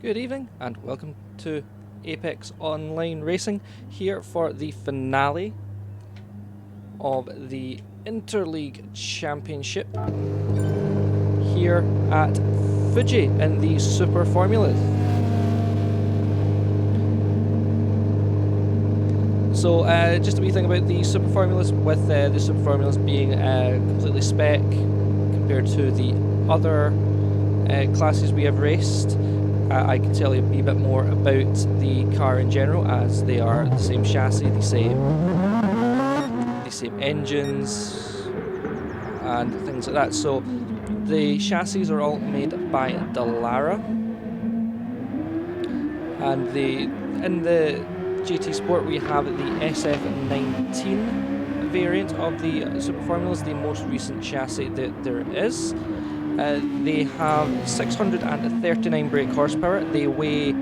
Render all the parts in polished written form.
Good evening and welcome to Apex Online Racing, here for the finale of the Interleague Championship here at Fuji in the Super Formulas. So just a wee thing about the Super Formulas, with the Super Formulas being completely spec compared to the other classes we have raced. I can tell you a wee bit more about the car in general, as they are the same chassis, the same engines and things like that. So the chassis are all made by Dallara, and in the GT Sport we have the SF19 variant of the Super Formulas, the most recent chassis that there is. They have 639 brake horsepower. They weigh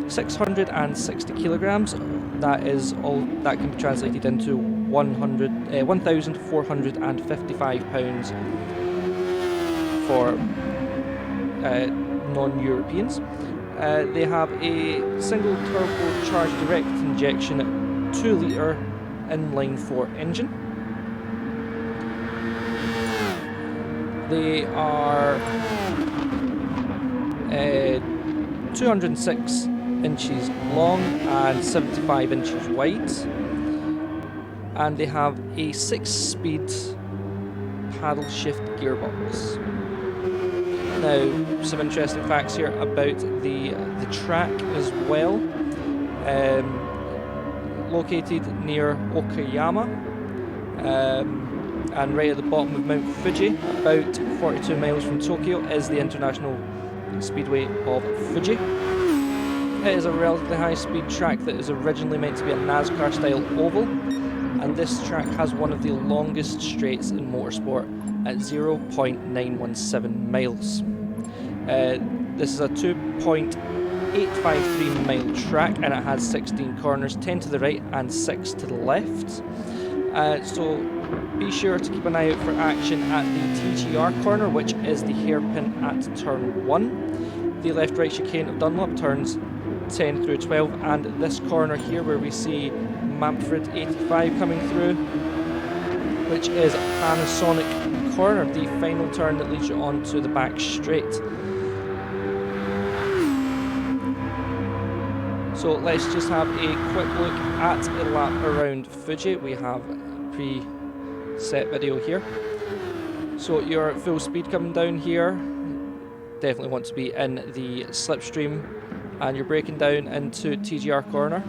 660 kilograms. That is all. That can be translated into 1,455 pounds for non-Europeans. They have a single turbocharged direct injection 2-litre inline-4 engine. They are 206 inches long and 75 inches wide, and they have a 6-speed paddle shift gearbox. Now, some interesting facts here about the track as well. Located near Okayama, and right at the bottom of Mount Fuji, about 42 miles from Tokyo, is the International Speedway of Fuji. It is a relatively high-speed track that is originally meant to be a NASCAR-style oval, and this track has one of the longest straights in motorsport at 0.917 miles. This is a 2.853 mile track, and it has 16 corners, 10 to the right and 6 to the left. So be sure to keep an eye out for action at the TGR corner, which is the hairpin at turn 1. The left-right chicane of Dunlop turns 10 through 12, and this corner here where we see Manfred 85 coming through, which is Panasonic corner, the final turn that leads you on to the back straight. So let's just have a quick look at a lap around Fuji. We have a pre-set video here. So you're at full speed coming down here. Definitely want to be in the slipstream, and you're braking down into TGR corner.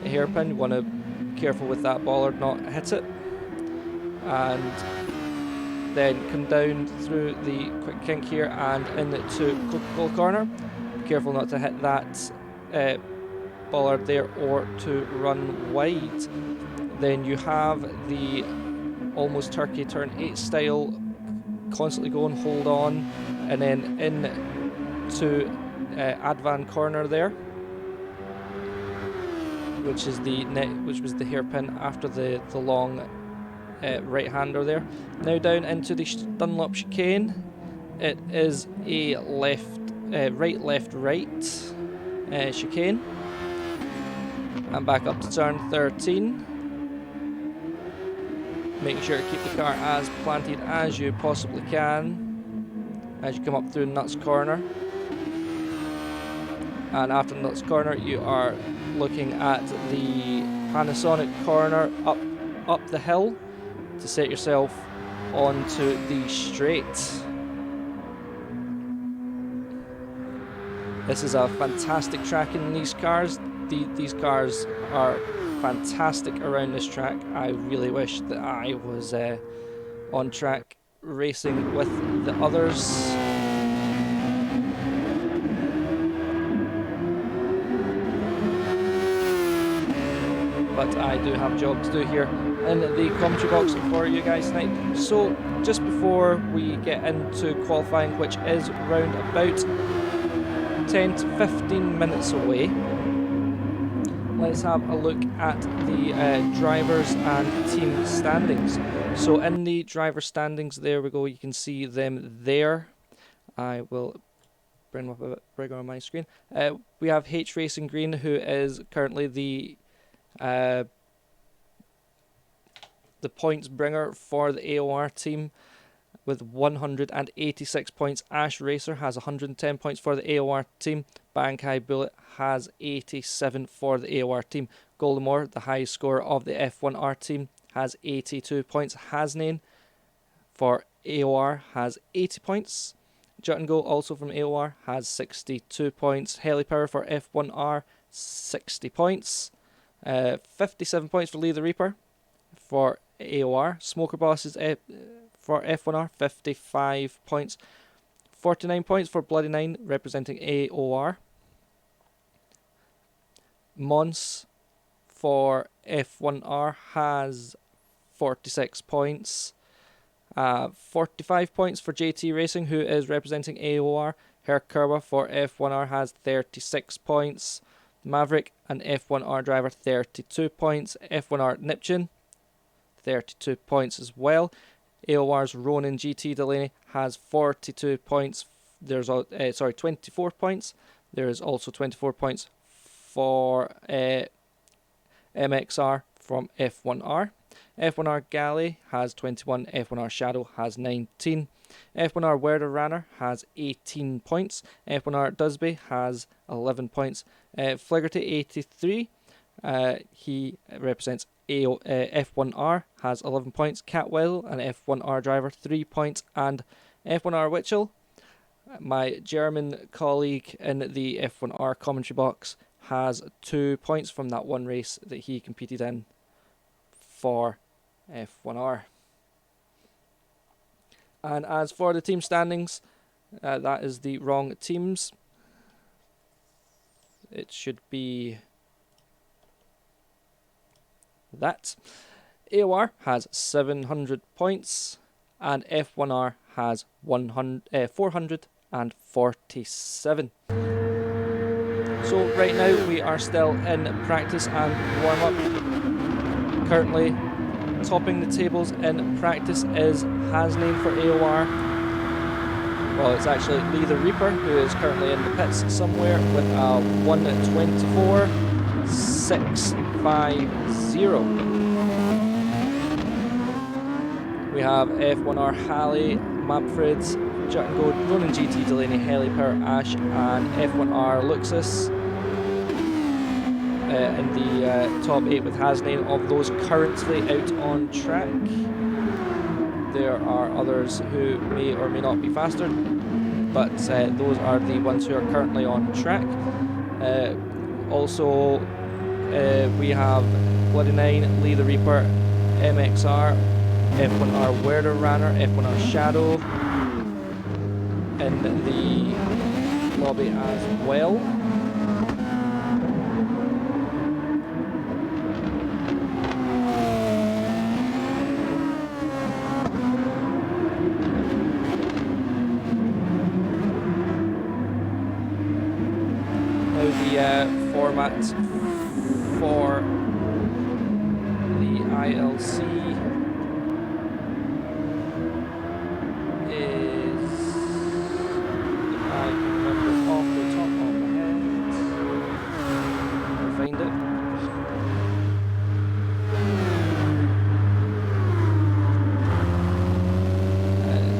A hairpin, you want to be careful with that bollard, not hit it. And then come down through the quick kink here and into Coca-Cola corner. Be careful not to hit that bollard there or to run wide. Then you have the almost turkey turn 8 style, constantly going, hold on, and then in to Advan corner there, which was the hairpin after the long right hander there. Now down into the Dunlop chicane. It is a right left chicane, and back up to turn 13. Make sure to keep the car as planted as you possibly can as you come up through Nuts corner. And after Nuts corner you are looking at the Panasonic corner up the hill to set yourself onto the straight. This is a fantastic track in these cars. These cars are fantastic around this track. I really wish that I was on track racing with the others. But I do have a job to do here in the commentary box for you guys tonight. So just before we get into qualifying, which is round about 10 to 15 minutes away, let's have a look at the drivers and team standings. So in the driver standings, there we go, you can see them there. I will bring them up a bit bigger on my screen. We have H Racing Green, who is currently the points bringer for the AOR team with 186 points. Ash Racer has 110 points for the AOR team. Bankai Bullet has 87 for the AOR team. Goldemore, the highest scorer of the F1R team, has 82 points. Hasnain for AOR has 80 points. Jut and Go, also from AOR, has 62 points. Helipower for F1R, 60 points. 57 points for Lee the Reaper for AOR. Smoker Boss is for F1R, 55 points. 49 points for Bloody Nine, representing AOR. Mons for F1R has 46 points. 45 points for JT Racing, who is representing AOR. Herkerwa for F1R has 36 points. Maverick, an F1R driver, 32 points. F1R Neptune, 32 points as well. AOR's Ronin GT Delaney has 42 points. There's 24 points. There is also 24 points for MXR from F1R. F1R Galley has 21. F1R Shadow has 19. F1R Werder Ranner has 18 points. F1R Dusby has 11 points. Fliggerty 83, he represents F1R, has 11 points. Catwell, an F1R driver, 3 points. And F1R Witchell, my German colleague in the F1R commentary box, has 2 points from that one race that he competed in for F1R. And as for the team standings, that is the wrong teams. It should be that. AOR has 700 points and F1R has 447. So right now we are still in practice and warm-up. Currently topping the tables in practice is Hasnain for AOR. Well, it's actually Lee the Reaper, who is currently in the pits somewhere with a 1:24.650. We have F1R Halley, Mapfred, Jut and Go, Ronin GT Delaney, Helipower Ash, and F1R Luxus in the top 8 with Hasnain. Of those currently out on track, there are others who may or may not be faster, but those are the ones who are currently on track. Also, we have Bloody Nine, Lee the Reaper, MXR, F1R Werder Ranner, F1R Shadow in the lobby as well. Format for the ILC is, if I can remember off the top of my head, I'll find it.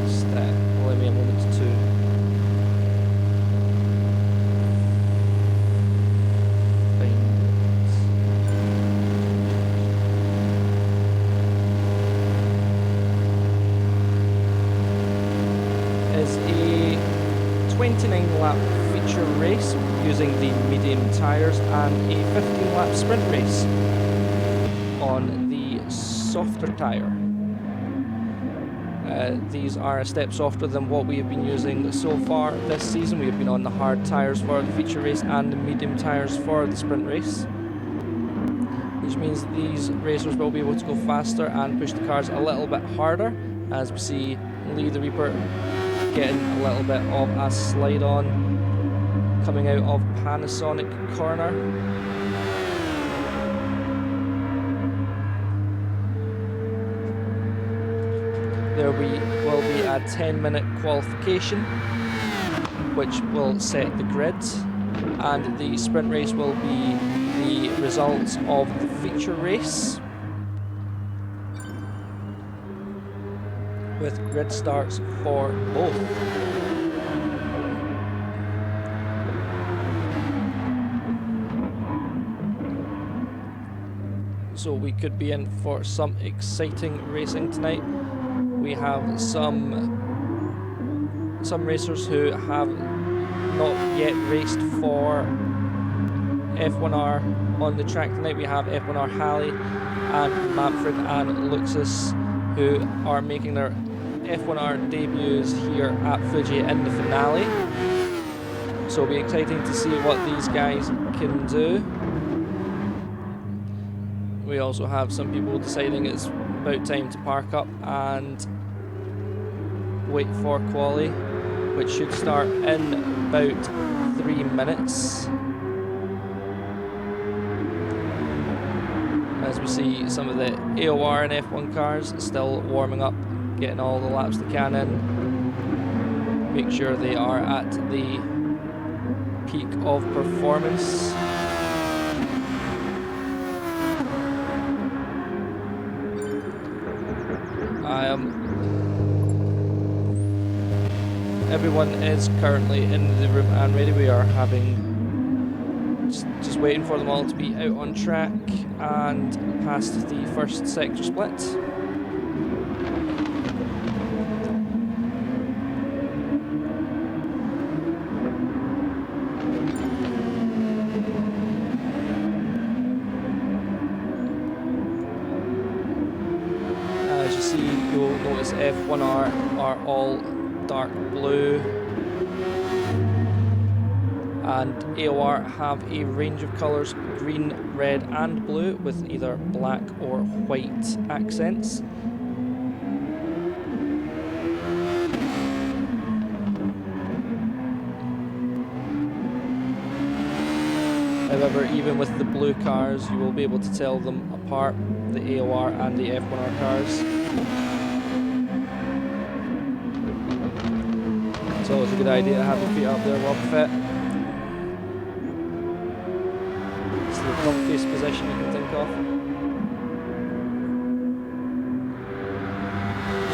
Just allow me a moment to is a 29-lap feature race using the medium tyres and a 15-lap sprint race on the softer tyre. These are a step softer than what we have been using so far this season. We have been on the hard tyres for the feature race and the medium tyres for the sprint race, which means these racers will be able to go faster and push the cars a little bit harder, as we see Lee the Reaper getting a little bit of a slide on coming out of Panasonic corner. There will be a 10-minute qualification which will set the grid, and the sprint race will be the results of the feature race, with grid starts for both. So we could be in for some exciting racing tonight. We have some racers who have not yet raced for F1R on the track tonight. We have F1R Halley and Manfred and Luxus, who are making their F1R debuts here at Fuji in the finale. So it'll be exciting to see what these guys can do. We also have some people deciding it's about time to park up and wait for quali, which should start in about 3 minutes. As we see some of the AOR and F1 cars still warming up, getting all the laps they can in. Make sure they are at the peak of performance. Everyone is currently in the room and ready. We are just waiting for them all to be out on track and past the first sector split. As you see, you'll notice F1R are all dark blue, and AOR have a range of colours, green, red and blue, with either black or white accents. However, even with the blue cars, you will be able to tell them apart, the AOR and the F1R cars. It's always a good idea to have your feet up there well fit. It's the comfiest position you can think of.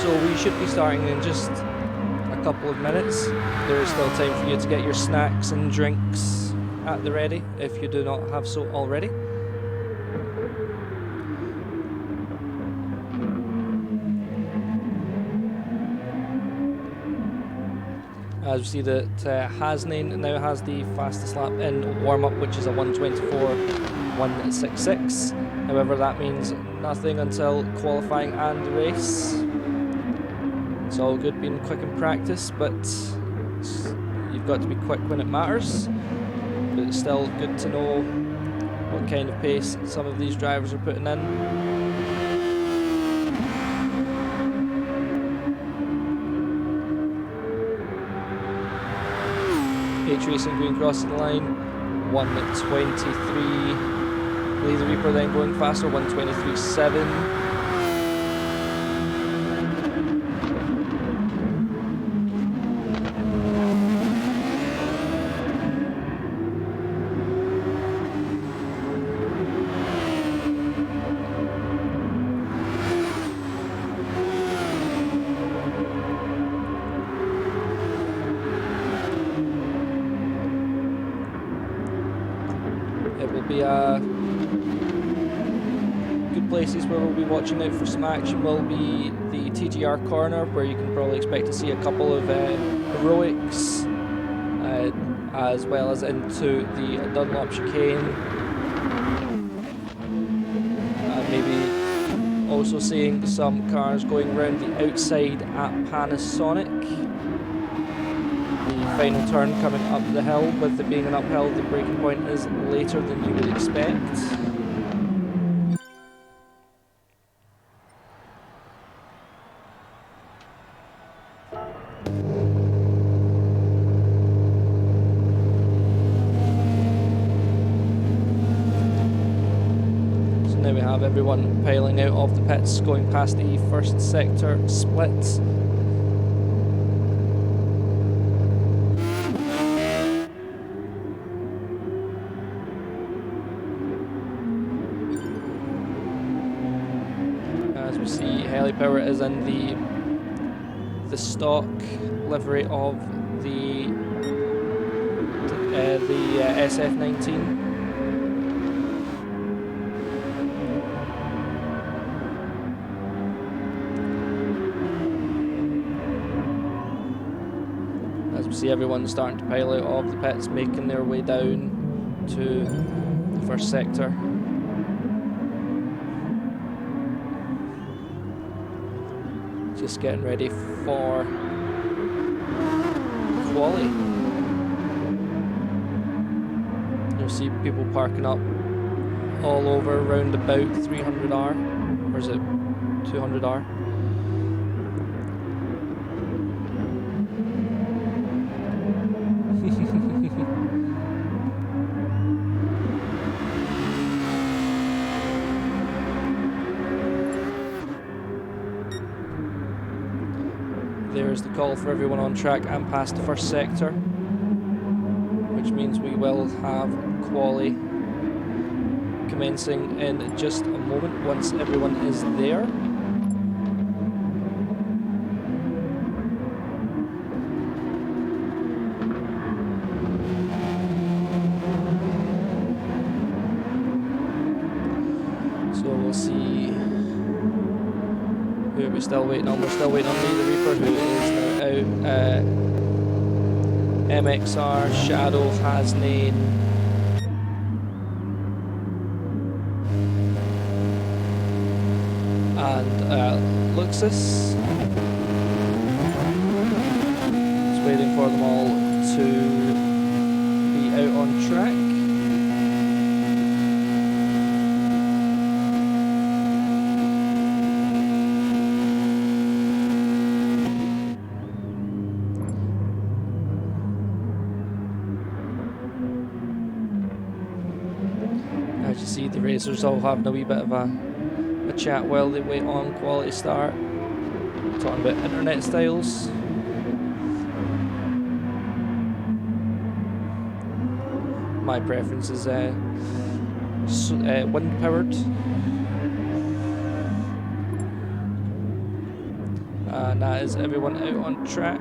So we should be starting in just a couple of minutes. There is still time for you to get your snacks and drinks at the ready if you do not have so already. As we see that Hasnain now has the fastest lap in warm-up, which is a 1:24.166. However, that means nothing until qualifying and the race. It's all good being quick in practice, but you've got to be quick when it matters. But it's still good to know what kind of pace some of these drivers are putting in. H Racing going crossing the line, 1:23. Laser Reaper then going faster, 1:23.7. Good places where we'll be watching out for some action will be the TGR corner, where you can probably expect to see a couple of heroics, as well as into the Dunlop chicane, and maybe also seeing some cars going around the outside at Panasonic. Final turn coming up the hill. With it being an uphill, the braking point is later than you would expect. So now we have everyone piling out of the pits, going past the first sector split. see Helipower is in the stock livery of the SF19. As we see everyone starting to pile out of the pits, making their way down to the first sector. Just getting ready for quali. You'll see people parking up all over around about 300R, or is it 200R? There's the call for everyone on track and past the first sector, which means we will have quali commencing in just a moment once everyone is there. So we'll see. Who are we still waiting on? We're still waiting on the Reaper, who is now out. MXR, Shadow, Hasnane, and Luxus. Just waiting for them all to be out on track. As you see, the racers all having a wee bit of a chat while they wait on quality start. Talking about internet styles. My preference is wind powered. And that is everyone out on track.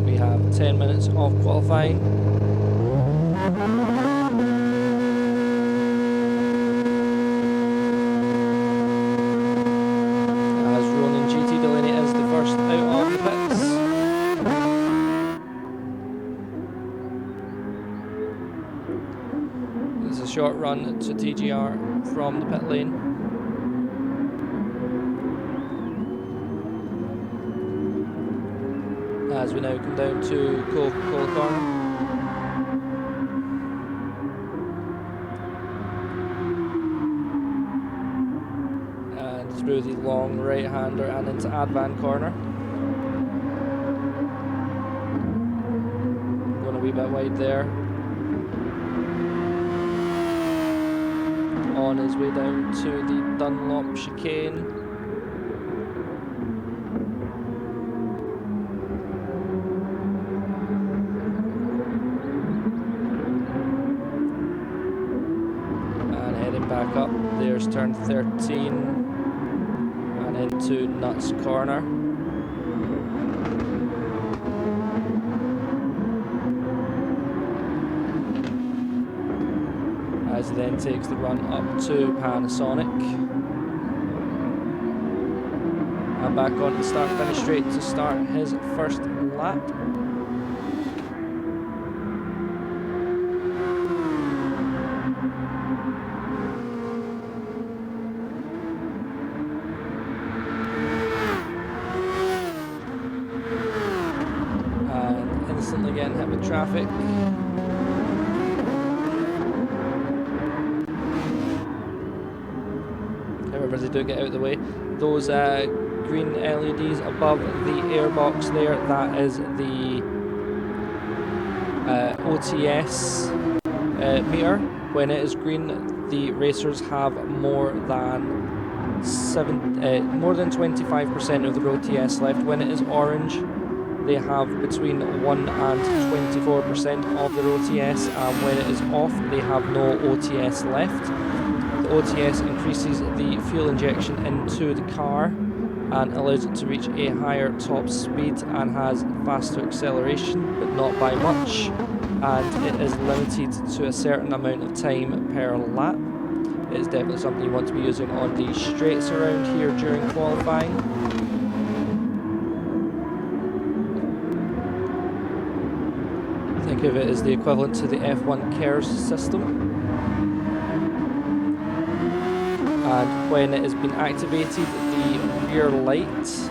We have 10 minutes of qualifying. As Ronin GT Delaney is the first out of the pits. There's a short run to TGR from the pit lane. As we now come down to Coca-Cola corner. And through the long right-hander and into Advan corner. Going a wee bit wide there. On his way down to the Dunlop chicane. Back up, there's turn 13 and into Nuts corner. As he then takes the run up to Panasonic. And back on the start finish straight to start his first lap. constantly getting hit with traffic. However, they do get out of the way. Those green LEDs above the airbox there, that is the OTS meter. When it is green, the racers have more than 25% of their OTS left. When it is orange, they have between 1 and 24% of their OTS, and when it is off, they have no OTS left. The OTS increases the fuel injection into the car and allows it to reach a higher top speed and has faster acceleration, but not by much, and it is limited to a certain amount of time per lap. It is definitely something you want to be using on the straights around here during qualifying. Think of it as the equivalent to the F1 KERS system. And when it has been activated, the rear light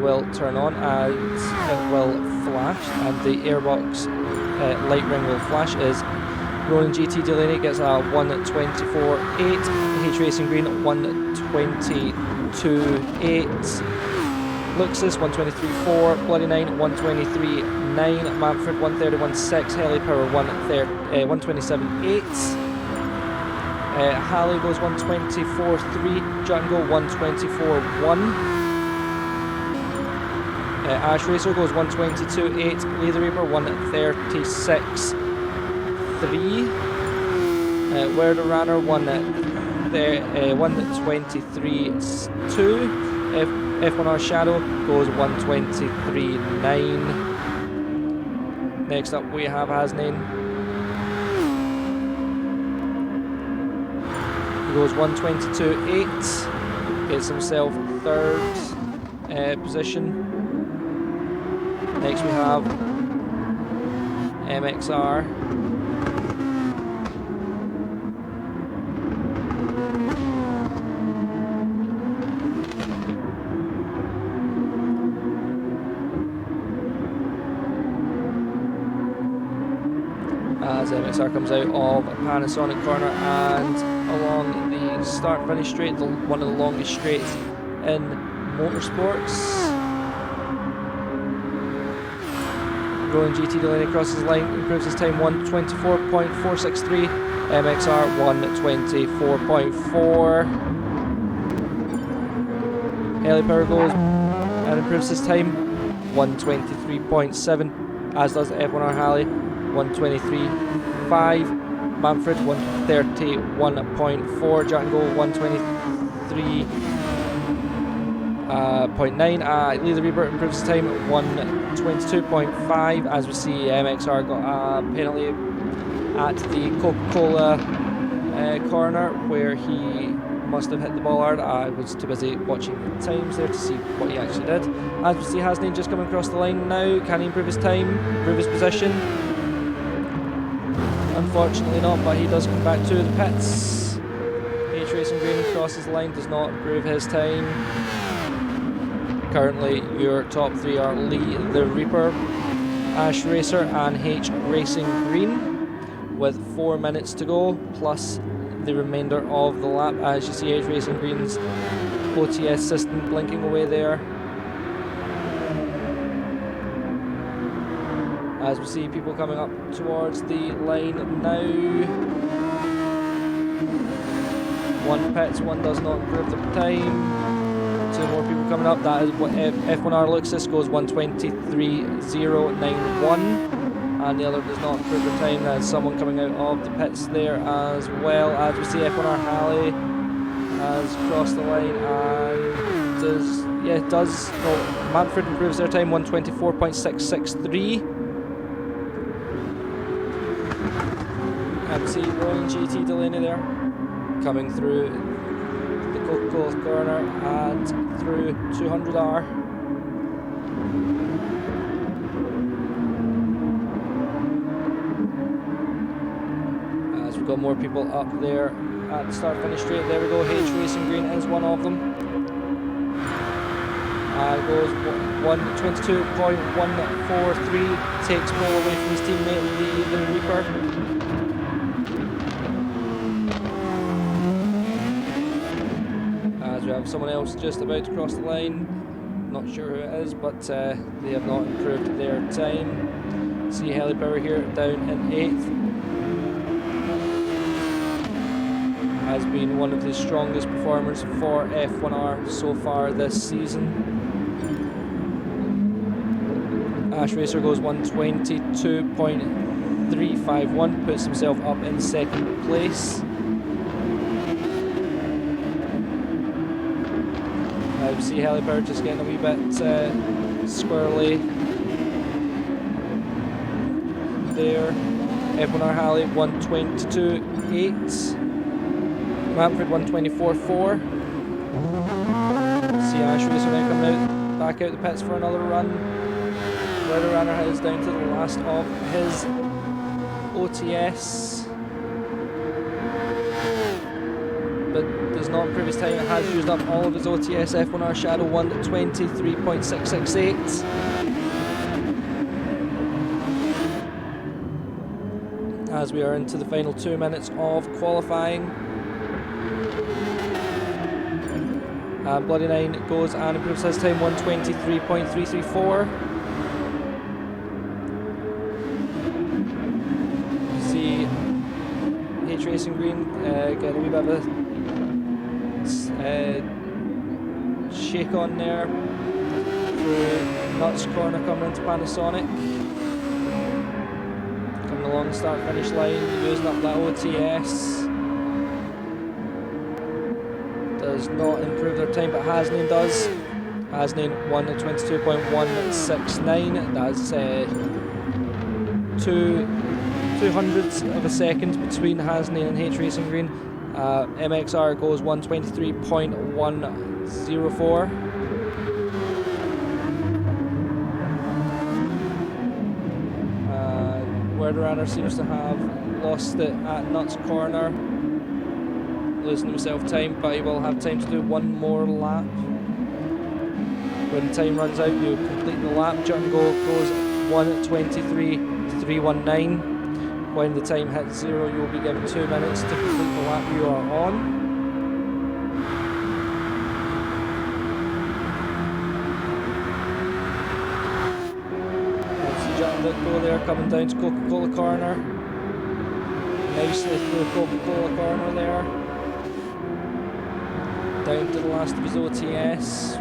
will turn on and it will flash, and the airbox light ring will flash. As Ronin GT Delaney gets a 1:24.8, H Racing Green 1:22.8, Luxus 1:23.4, Bloody 9 1:23.9, Manfred 1:31.6, Heli Power 1:27.8. Halley goes 1:24.3, Jungle 1:24.1, Ash Racer goes 1:22.8, Leather Reaper 1:36.3, Werder Runner 1:23.2, F1R Shadow goes 1:23.9. Next up we have Hasnain. Goes 1:22.8, gets himself third position. Next we have MXR. As MXR comes out of Panasonic corner and along the start-finish straight, one of the longest straights in motorsports. Ronin GT Delaney crosses the line, improves his time 1:24.463, MXR 1:24.4. Heli Power goes and improves his time 1:23.7, as does F1R Halley 1:23.5. Manfred 1:31.4, Django 1:23.9. Leather Reaper improves his time 1:22.5. As we see, MXR got a penalty at the Coca-Cola corner where he must have hit the ball hard. I was too busy watching the times there to see what he actually did. As we see, Hasnain just coming across the line now. Can he improve his time, improve his position? Unfortunately not, but he does come back to the pits. H Racing Green crosses the line, does not improve his time. Currently your top three are Lee the Reaper, Ash Racer and H Racing Green, with 4 minutes to go plus the remainder of the lap. As you see, H Racing Green's OTS system blinking away there. As we see people coming up towards the line now. One pits, one does not improve the time. Two more people coming up. That is what F1R Luxus goes 1:23.091, and the other does not improve the time. There's someone coming out of the pits there as well. As we see, F1R Halley has crossed the line and does. Well, Manfred improves their time 1:24.663. And we see Ronin GT Delaney there coming through the Coca-Cola corner and through 200R. As we've got more people up there at the start finish straight. There we go, H Racing Green is one of them. Goes 122.143, takes more away from his teammate Lee the Reaper. As we have someone else just about to cross the line, not sure who it is, but they have not improved their time. See Helipower here down in 8th. Has been one of the strongest performers for F1R so far this season. Ash Racer goes 122.351, puts himself up in 2nd place. We see Helipower just getting a wee bit squirrely there. F1R Halley 122.8. Manfred 124.4. See Ash Racer now coming out, back out the pits for another run. Weather Runner is down to the last of his OTS, but does not improve his time. It has used up all of his OTS. F1R Shadow 123.668. As we are into the final 2 minutes of qualifying. Bloody Nine goes and improves his time 123.334. See H Racing Green get a wee bit of a shake on there through Nuts Corner coming into Panasonic. Coming along the start finish line, using up that OTS. Does not improve their time, but Hasnain does. Hasnain 122.169. That's 2/200ths of a second between Hasnain and H Racing Green. MXR goes 123.104. Runner seems to have lost it at Nuts Corner, losing himself time, but he will have time to do one more lap. When time runs out, you complete the lap. Jut and Go goes 123.319. When the time hits 0, you will be given 2 minutes to complete the lap you are on. Go there, coming down to Coca-Cola Corner. Nicely through Coca-Cola Corner there. Down to the last of his OTS.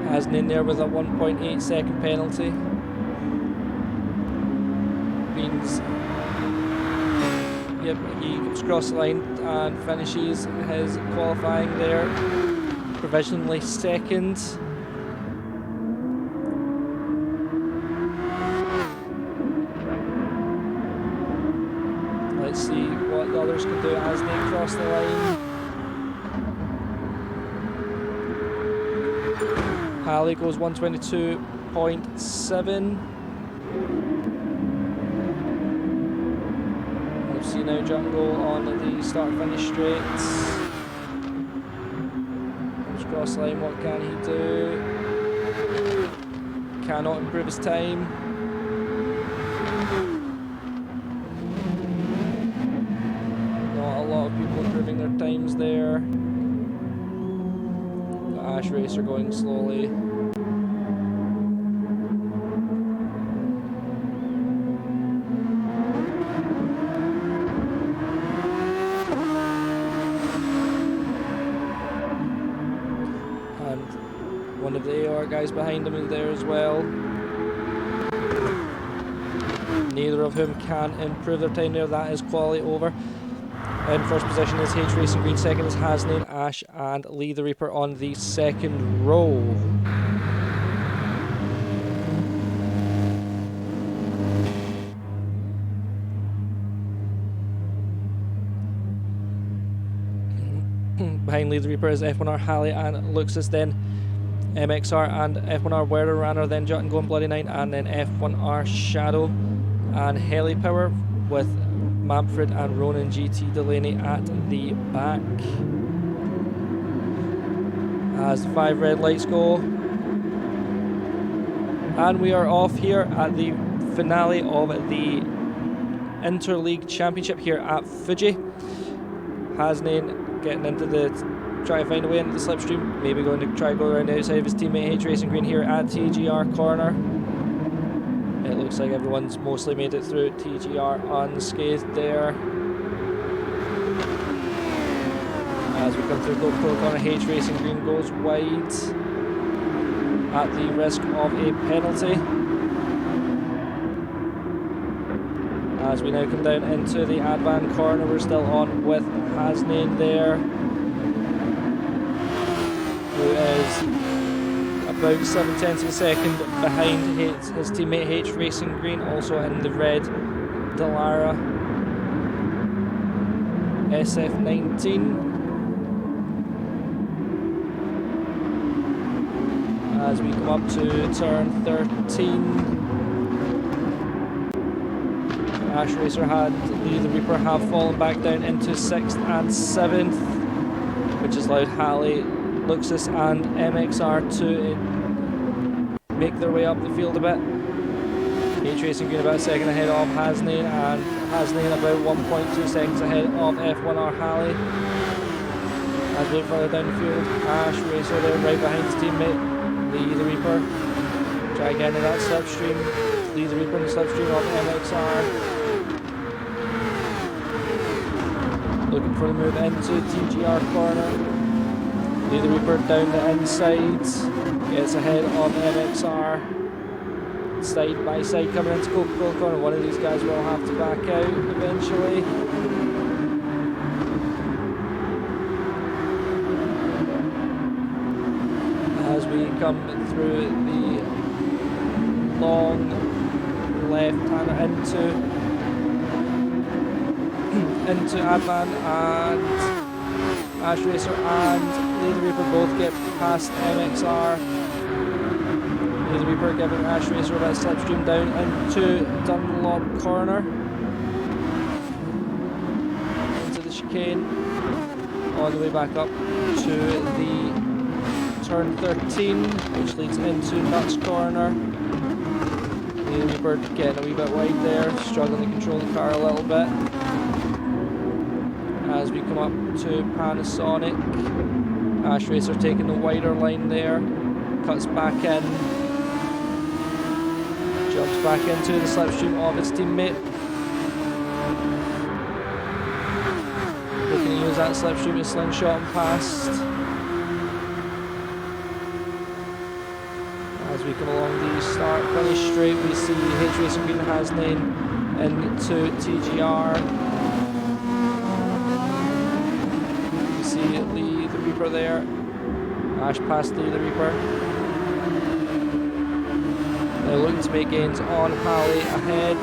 Hasnain there with a 1.8 second penalty. Means yep, he comes across the line and finishes his qualifying there, provisionally second. Let's see what the others can do as they cross the line. Halley goes 122.7. See now Jungle on the start finish straight. Comes across the line, what can he do? Cannot improve his time. Not a lot of people improving their times there. The Ash Racer going slowly. One of the AR guys behind him is there as well. Neither of whom can improve their time there. That is quality over. In first position is H Racing Green, second is Hasnain, Ash and Lee the Reaper on the second row. Behind Lee the Reaper is F1R Halley and Luxus, then MXR and F1R Weather Runner, then Jut and Go and Bloody Nine, and then F1R Shadow. and Heli Power with Manfred and Ronan GT Delaney at the back. As the 5 red lights go. And we are off here at the finale of the Interleague Championship here at Fuji. Hasnain getting into the, try to find a way into the slipstream, maybe going to try to go around the outside of his teammate H Racing Green here at TGR corner. It looks like everyone's mostly made it through TGR unscathed there. As we come through Coca-Cola corner, H Racing Green goes wide at the risk of a penalty. As we now come down into the Advan corner, we're still on with Hasnain there, who is about 7/10 of a second behind his teammate H Racing Green, also in the red Dallara SF19. As we come up to turn 13, Ash Racer had Lee the Reaper have fallen back down into 6th and 7th, which has allowed Halley, Luxus and MXR to make their way up the field a bit. H Racing Green about a second ahead of Hasnain, and Hasnain about 1.2 seconds ahead of F1R Halley. As we look further down the field, Ash Racer there right behind his teammate Lee the Reaper. Try again in that slipstream. Lee the Reaper in the slipstream of MXR. Looking for the move into TGR corner. Lee the Reaper down the inside. Gets ahead of MXR. Side by side coming into Coca-Cola corner. One of these guys will have to back out eventually. As we come through the long left-hander into Advan, and Ash Racer and Lee the Reaper both get past MXR. Lee the Reaper giving Ash Racer a bit of slipstream down into Dunlop corner. Into the chicane. On the way back up to the turn 13, which leads into Nuts corner. Lee the Reaper getting a wee bit wide there, struggling to control the car a little bit. As we come up to Panasonic, Ash Racer taking the wider line there, cuts back in, jumps back into the slipstream of his teammate. Looking to use that slipstream to slingshot him past. As we come along the start finish straight, we see H Racing Green Hasnain into TGR. We see Lee the Reaper there. Ash past Lee the Reaper. Now looking to make gains on Halley ahead.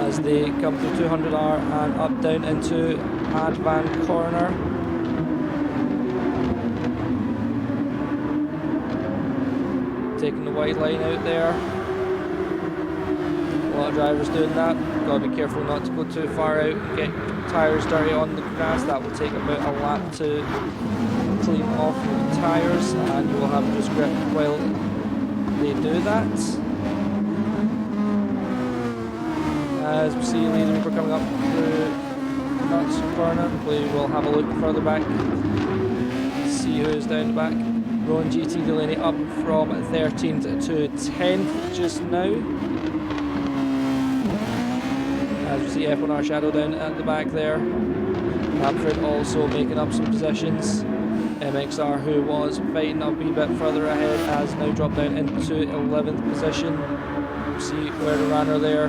As they come through 200R and up down into Advan corner. Taking the white line out there. A lot of drivers doing that. Got to be careful not to go too far out and get tyres dirty on the grass. That will take about a lap to clean off the tyres, and you will have to just grip while they do that. As we see Lee the Reaper coming up through Nuts corner, we will have a look further back, see who's down the back. Rowan GT Delaney up from 13th to 10th just now. As we see F1R Shadow down at the back there. Manfred also making up some positions. MXR, who was fighting a wee bit further ahead, has now dropped down into 11th position. We see where the runner there,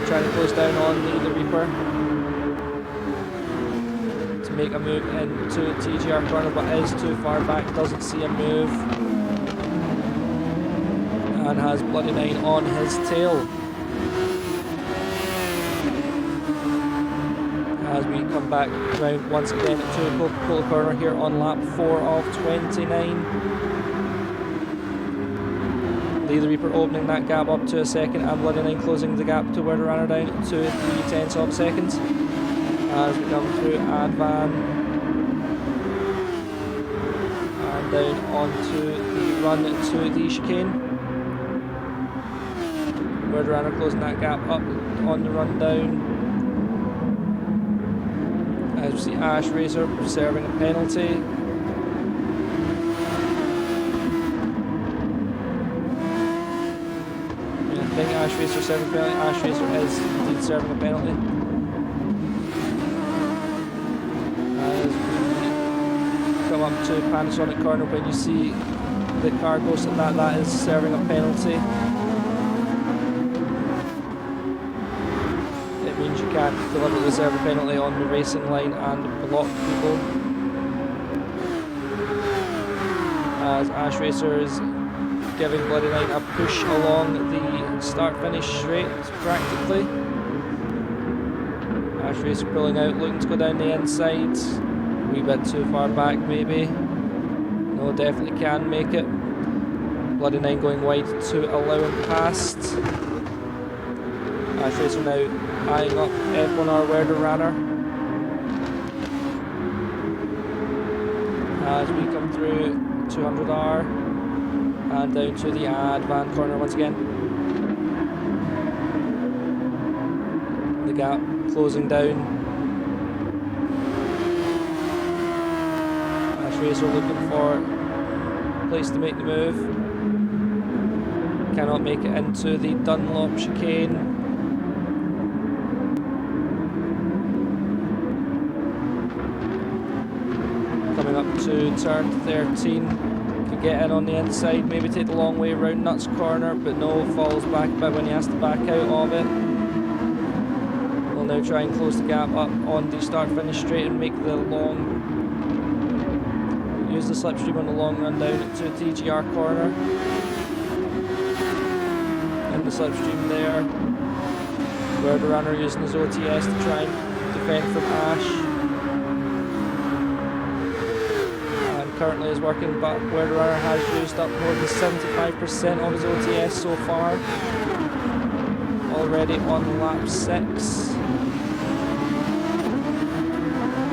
trying to close down on Lee the Reaper. Make a move into TGR corner, but is too far back, doesn't see a move, and has Bloody Nine on his tail. As we come back round once again to Coca-Cola corner here on lap 4 of 29. Lee the Reaper opening that gap up to a second, and Bloody Nine closing the gap to where the runner down to 3/10 of a second. As we come through Advan and down onto the run to the chicane, where the runner closing that gap up on the run down. As we see Ash Racer serving a penalty. I think Ash Racer serving a penalty. Ash Racer is indeed serving a penalty. As we come up to Panasonic corner, when you see the car goes at that, that is serving a penalty. It means you can't deliberately serve a penalty on the racing line and block people. As Ash Racer is giving Bloody Nine a push along the start-finish straight, practically. Ash Racer pulling out, looking to go down the inside. A wee bit too far back, maybe. No, definitely can make it. Bloody Nine going wide to allow him past. Ash Racer now eyeing up F1R Werder Runner. As we come through 200R. And down to the Advan corner once again. The gap closing down. Ash Racer looking for a place to make the move. Cannot make it into the Dunlop chicane. Coming up to turn 13. Get in on the inside, maybe take the long way around Nuts corner, but no, falls back a bit when he has to back out of it. We'll now try and close the gap up on the start-finish straight and make the long, use the slipstream on the long run down to TGR corner. In the slipstream there, where the runner using his OTS to try and defend from Ash. Currently is working, but where the runner has used up more than 75% of his OTS so far. Already on lap 6.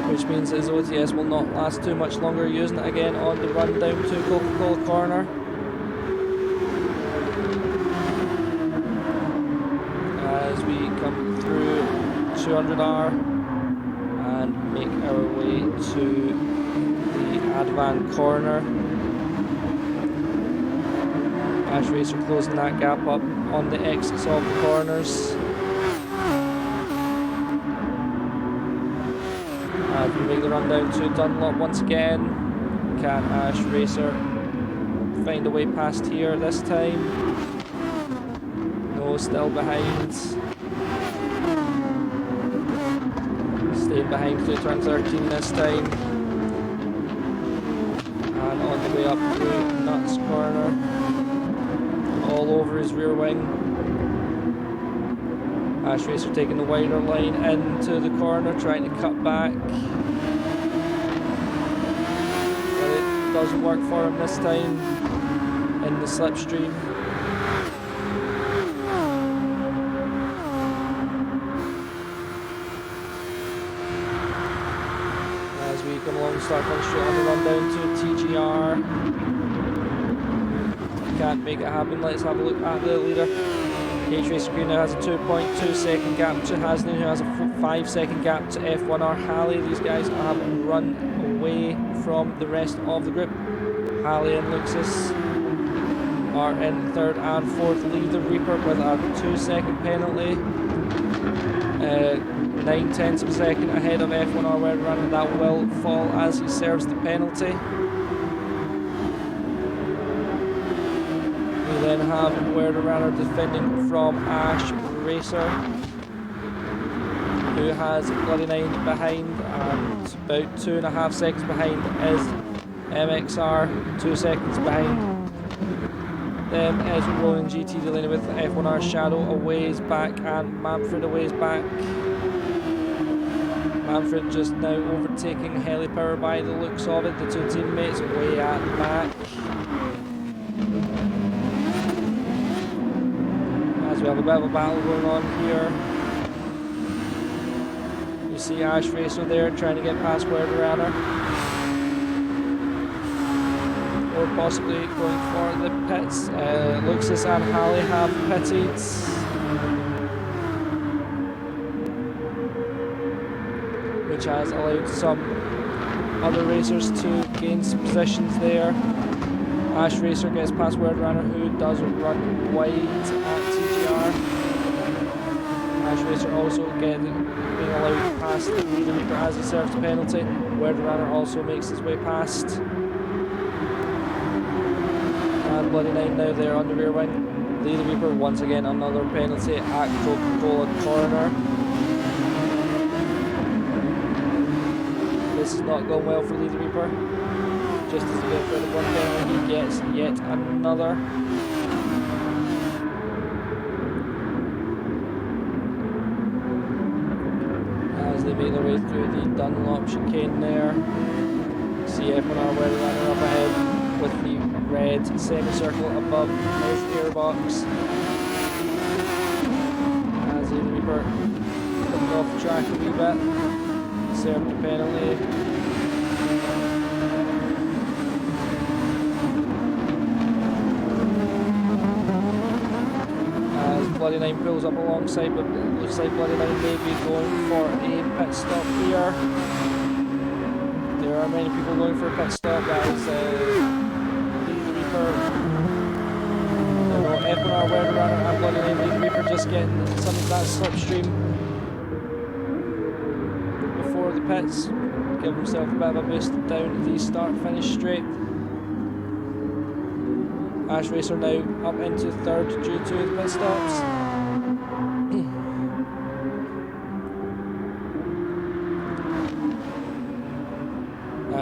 Which means that his OTS will not last too much longer, using it again on the run down to Coca-Cola corner. As we come through 200R and make our way to Advan corner. Ash Racer closing that gap up on the exits of the corners. And we make the run down to Dunlop once again. Can Ash Racer find a way past here this time? No, still behind. Staying behind through turn 13 this time. And on the way up through Nuts corner, all over his rear wing. Ash Racer taking the wider line into the corner, trying to cut back. But it doesn't work for him this time in the slipstream. Come along, start going straight on the run down to TGR. Can't make it happen. Let's have a look at the leader. H-Racer Green now has a 2.2 second gap to Hasnin, who has a 5 second gap to F1R Halley. These guys have run away from the rest of the group. Halley and Luxus are in third and fourth. Lee the Reaper with a 2 second penalty. 9/10 of a second ahead of F1R Werder Runner. That will fall as he serves the penalty. We then have Werder Runner defending from Ash Racer, who has Bloody Nine behind, and about 2.5 seconds behind is MXR, 2 seconds behind them is Rolling GT dealing with F1R Shadow a ways back, and Manfred a ways back. Manfred just now overtaking Helipower by the looks of it. The two teammates way at the back. As we have a bit of a battle going on here. You see Ash Racer there trying to get past Werderunner. Or possibly going for the pits. Luxus and Halley have pitted. Which has allowed some other racers to gain some positions there. Ash Racer gets past Werderunner, who does run wide at TGR. Ash Racer also being allowed past the Reaper as he serves the penalty. Werderunner also makes his way past. And Bloody Nine now there on the rear wing. Leader Reaper once again another penalty at Coca-Cola corner. This is not going well for Leader Reaper. Just as he gets rid of one penalty, he gets yet another. As they make their way through the Dunlop chicane there. See F1R Werderunner up ahead with the red semicircle above his airbox. As Leader Reaper coming off the track a wee bit. Served the penalty. As Bloody Nine pulls up alongside, but it looks like Bloody Nine may be going for a pit stop here. There are many people going for a pit stop. That is Leader Reaper. F1R Werderunner and Bloody Nine. Leader Reaper just getting some of that slipstream the pits, give himself a bit of a boost down the start-finish straight. Ash Racer now up into third due to the pit stops.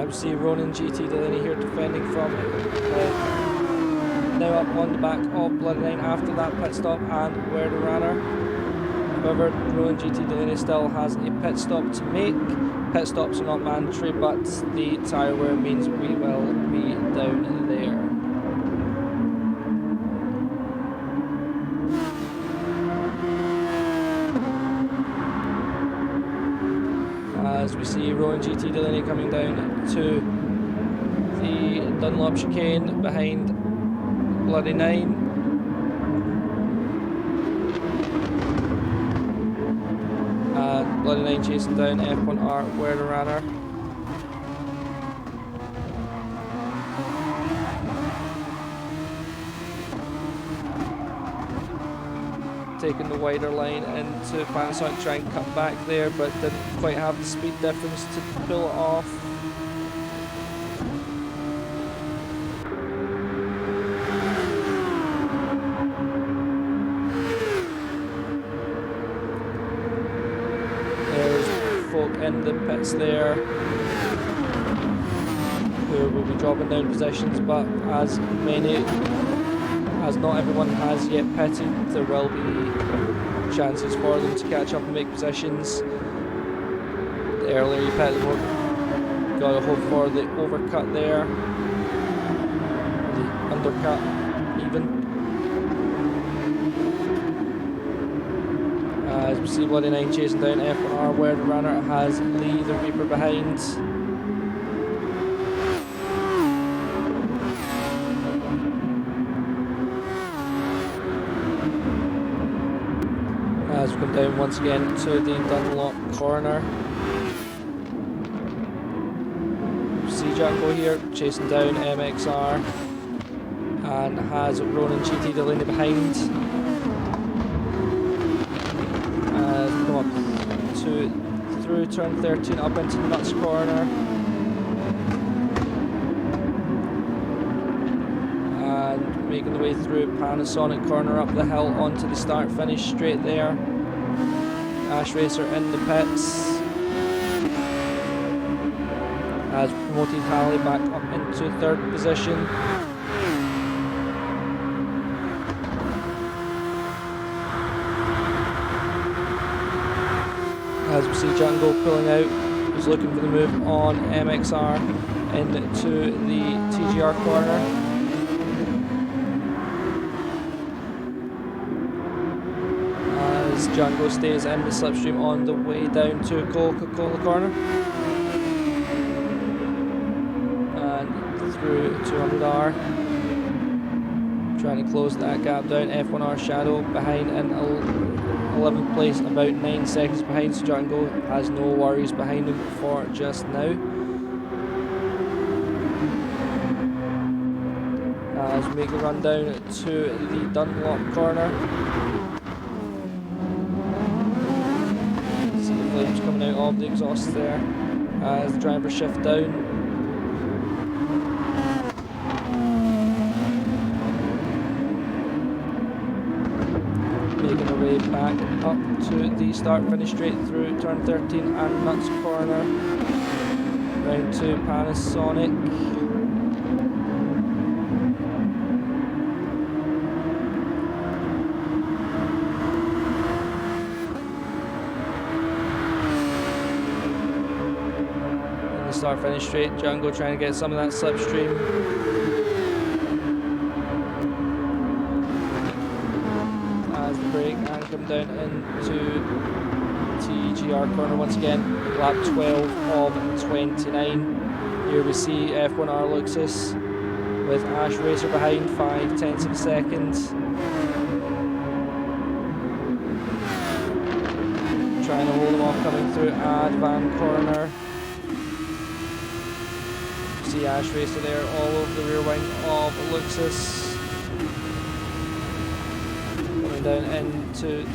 We see Ronan GT Delaney here defending from now up on the back of Bloody Nine after that pit stop and Werderunner. However, Roland GT Delaney still has a pit stop to make. Pit stops are not mandatory, but the tyre wear means we will be down there. As we see Roland GT Delaney coming down to the Dunlop chicane behind Bloody Nine. Bloody Nine chasing down F1R Werderunner. Taking the wider line into Panasonic, trying to cut back there, but didn't quite have the speed difference to pull it off. In the pits there, who will be dropping down positions, but as not everyone has yet pitted, there will be chances for them to catch up and make positions. The earlier you pit, the more got to hope for the overcut there, the undercut even. As we see Bloody Nine chasing down F1R, Werderunner has Leader Reaper behind. As we come down once again to the Dunlop corner. See Django here chasing down MXR and has Ronan GT Delaney behind. Come up through turn 13 up into the Nuts corner. And making the way through Panasonic corner up the hill onto the start finish straight there. Ash Racer in the pits. Has promoted Halley back up into third position. As we see Django pulling out, he's looking for the move on MXR into the TGR corner. as Django stays in the slipstream on the way down to Coca-Cola corner. And through 200R. Trying to close that gap down. F1R Shadow behind in 11th place, about 9 seconds behind, so Django has no worries behind him for just now. As we make a run down to the Dunlop corner. See the flames coming out of the exhaust there as the drivers shift down. Making our way back up to the start finish straight through turn 13 and Nuts corner. Round to Panasonic. Start finish straight, Django trying to get some of that slipstream. As the brake and come down into TGR corner once again, lap 12 of 29. Here we see F1R Luxus with Ash Racer behind, 5/10 of a second. Trying to hold them off coming through Advan corner. See Ash Racer there all over the rear wing of Luxus. Coming down into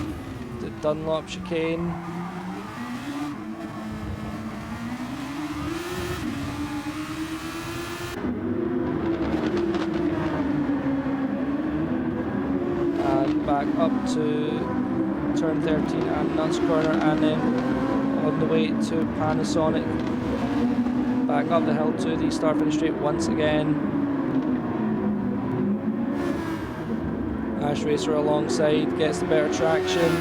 the Dunlop chicane. And back up to turn 13 and Nuts corner, and then on the way to Panasonic. Back up the hill to the start finish straight once again. Ash Racer alongside, gets the better traction.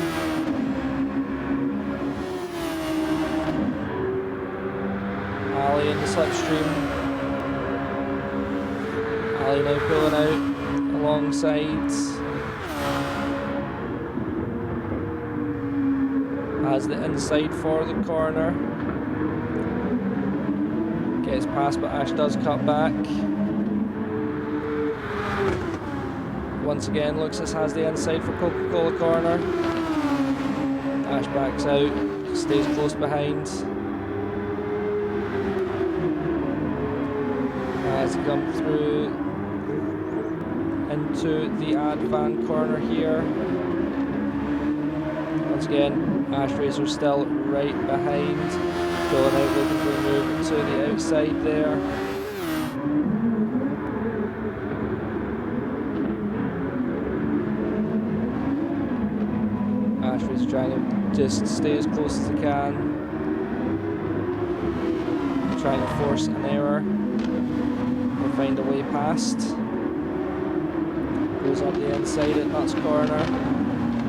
Ali in the slipstream. Ali now pulling out alongside. Has the inside for the corner. Gets past, but Ash does cut back. Once again, Luxus has the inside for Coca-Cola corner. Ash backs out, stays close behind. As he comes through into the Advan corner here. Once again, Ash Racer still right behind. Going out looking for a move to the outside there. Ash Racer trying to just stay as close as he can. Trying to force an error. Or find a way past. Goes up the inside at Nuts corner.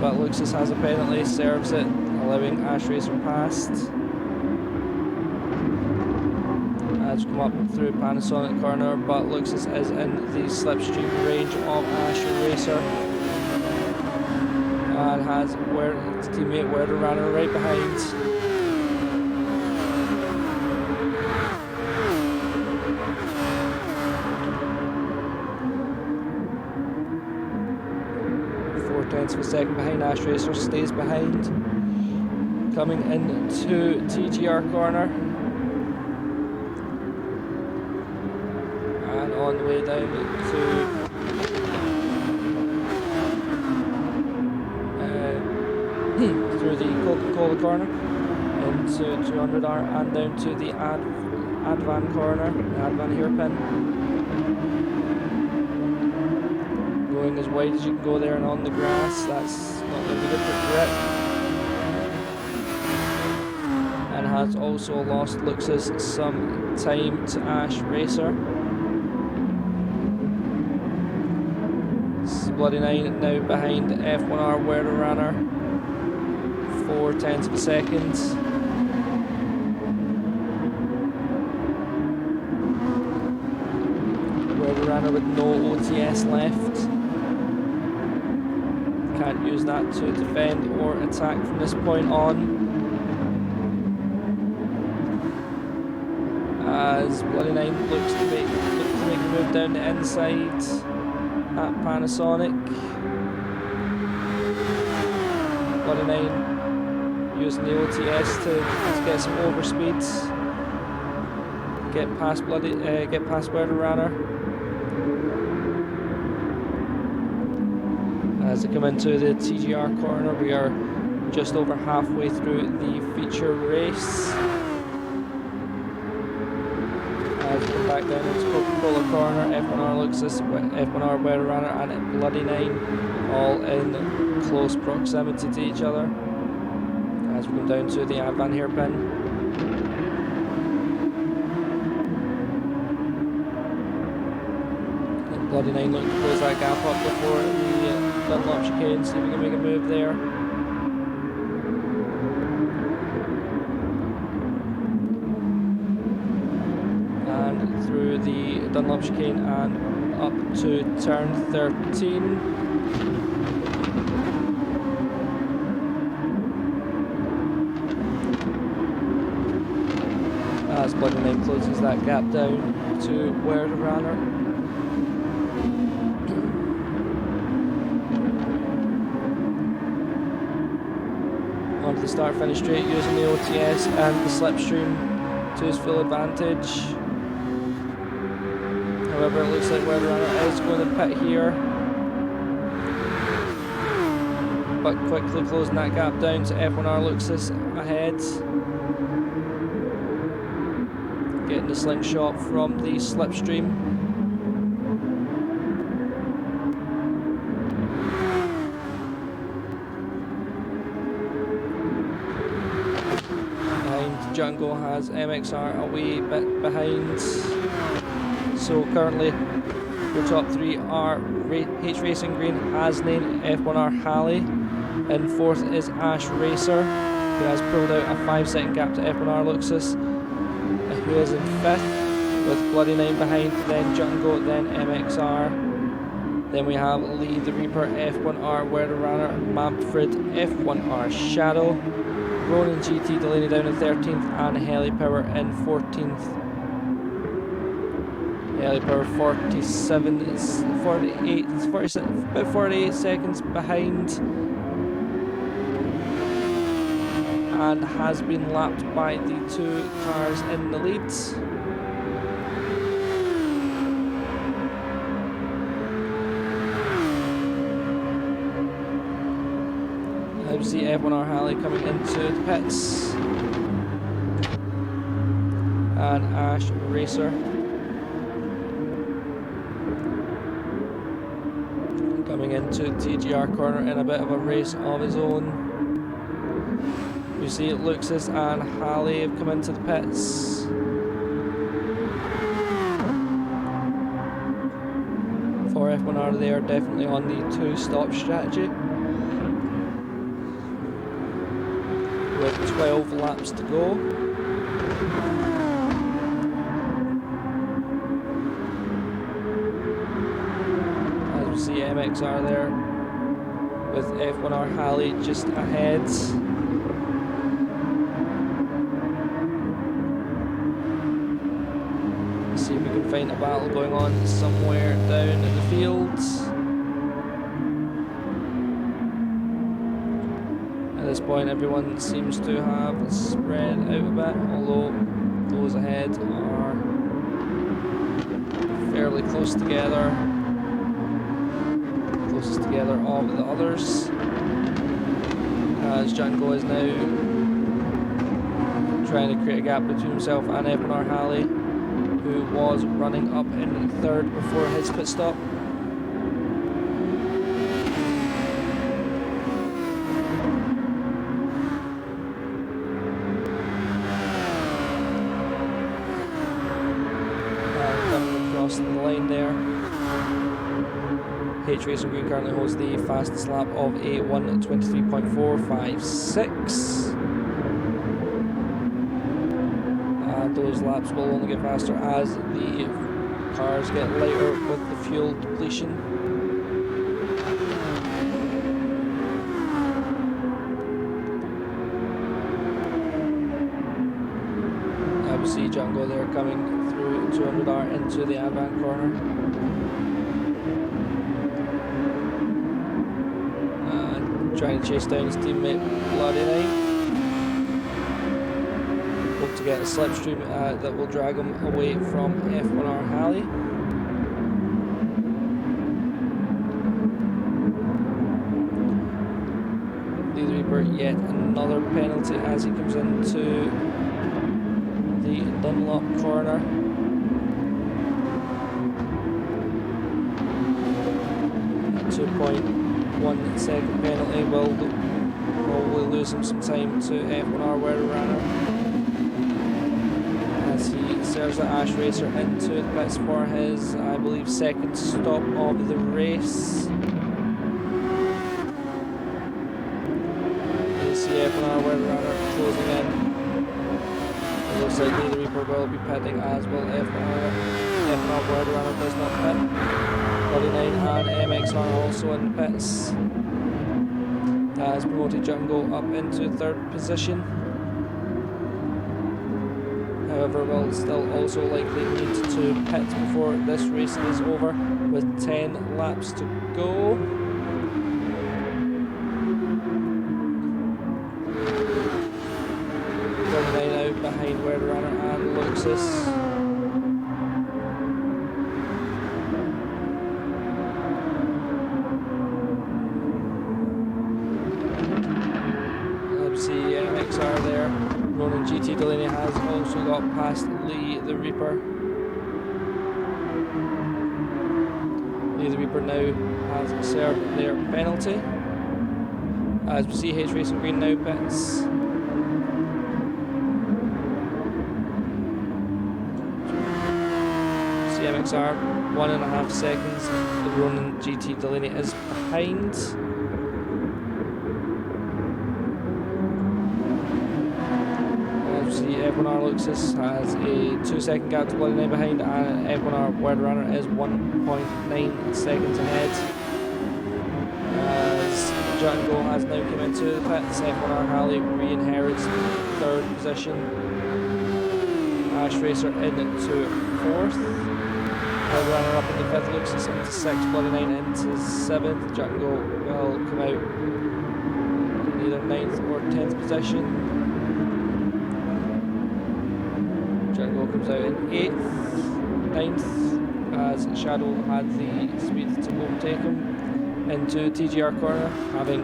But Luxus has a penalty, serves it, allowing Ash Racer past. As come up through Panasonic corner, but Luxus is in the slipstream range of Ash Racer. And has his teammate Werder Runner right behind. .4 of a second behind Ash Racer, stays behind. Coming into TGR corner. And on the way down to through the Coca-Cola corner into 200R and down to the Advan corner, the Advan hairpin. Going as wide as you can go there and on the grass, that's not going to be good for grip. And has also lost Luxus some time to Ash Racer. Bloody 9 now behind F1R Werder Runner, 4/10 of a second. Werder Runner with no OTS left. can't use that to defend or attack from this point on. As Bloody Nine looks to make a move down the inside at Panasonic. Bloody Nine using the OTS to get some overspeeds, get past Weather Runner. As they come into the TGR corner, we are just over halfway through the feature race. As we come back down into Coca-Cola corner, F1R Luxus, F1R Weather Runner and Bloody Nine all in close proximity to each other. As we come down to the Advan hairpin. Bloody Nine looking to close that gap up before the Dunlop chicane, see if we can make a move there. And through the Dunlop chicane and up to turn 13. As Bloody Nine closes that gap down to Weather Runner. Onto the start-finish straight using the OTS and the slipstream to his full advantage. However, it looks like Weather Runner is going to pit here, but quickly closing that gap down to F1R Luxus ahead. Getting the slingshot from the slipstream. Behind Jungle has MXR a wee bit behind. So currently your top three are H Racing Green, asnd, F1R Halley. In fourth is Ash Racer, who has pulled out a 5-second gap to F1R Luxus, who is in fifth, with Bloody Nine behind, then Jungle, then MXR. Then we have Lee the Reaper, F1R Weather Runner, Manfred, F1R Shadow, Ronin GT Delaney down in 13th, and Helipower in 14th. Helipower 48 seconds behind, and has been lapped by the two cars in the leads. Now we see F1R Halley coming into the pits, and Ash Racer coming into TGR corner in a bit of a race of his own. You see Luxus and Halley have come into the pits. For F1R, they are definitely on the two-stop strategy, with 12 laps to go. As we see MXR there, with F1R Halley just ahead. See if we can find a battle going on somewhere down in the fields. At this point, everyone seems to have spread out a bit, although those ahead are fairly close together. Closest together of the others. As Django is now trying to create a gap between himself and F1R Halley, who was running up in third before his pit stop. Coming across the line there. H Racing Green currently holds the fastest lap of a 1:23.456. Those laps will only get faster as the cars get lighter with the fuel depletion. see Jungle there coming through 200R into the advance corner. Trying to chase down his teammate Bloody Knight. Hope to get a slipstream that will drag him away from F1R Halley. The Reaper, yet another penalty as he comes into the Dunlop corner. A 2.1 second penalty will probably lose him some time to F1R Werder Runner as he serves the Ash Racer into the pits for his, I believe, second stop of the race. You see F1R Werder Runner closing in. It looks like the Reaper will be pitting as well. F1R Werder Runner does not pit. 49 and MXR also in the pits. As promoted Jungle up into third position. However, will still also likely need to pit before this race is over with 10 laps to go. Out behind Werder Runner and Luxus. MXR there. Ronan GT Delaney has also got past Lee the Reaper. Lee the Reaper now has served their penalty. As we see H Racing Green now pits. MXR 1.5 seconds. The Ronan GT Delaney is behind. Obviously, F1R Luxus has a 2-second gap to Bloody Knight behind, and F1R Werder Runner is 1.9 seconds ahead. As Jungle has now come into the pits, F1R Halley re-inherits third position. Ash Racer into fourth. Werder Runner up into fifth, Luxus into sixth, Bloody Knight into seventh. Jungle will come out in either 9th or 10th position. Jungle comes out in 8th, 9th, as Shadow had the speed to overtake him into TGR corner, having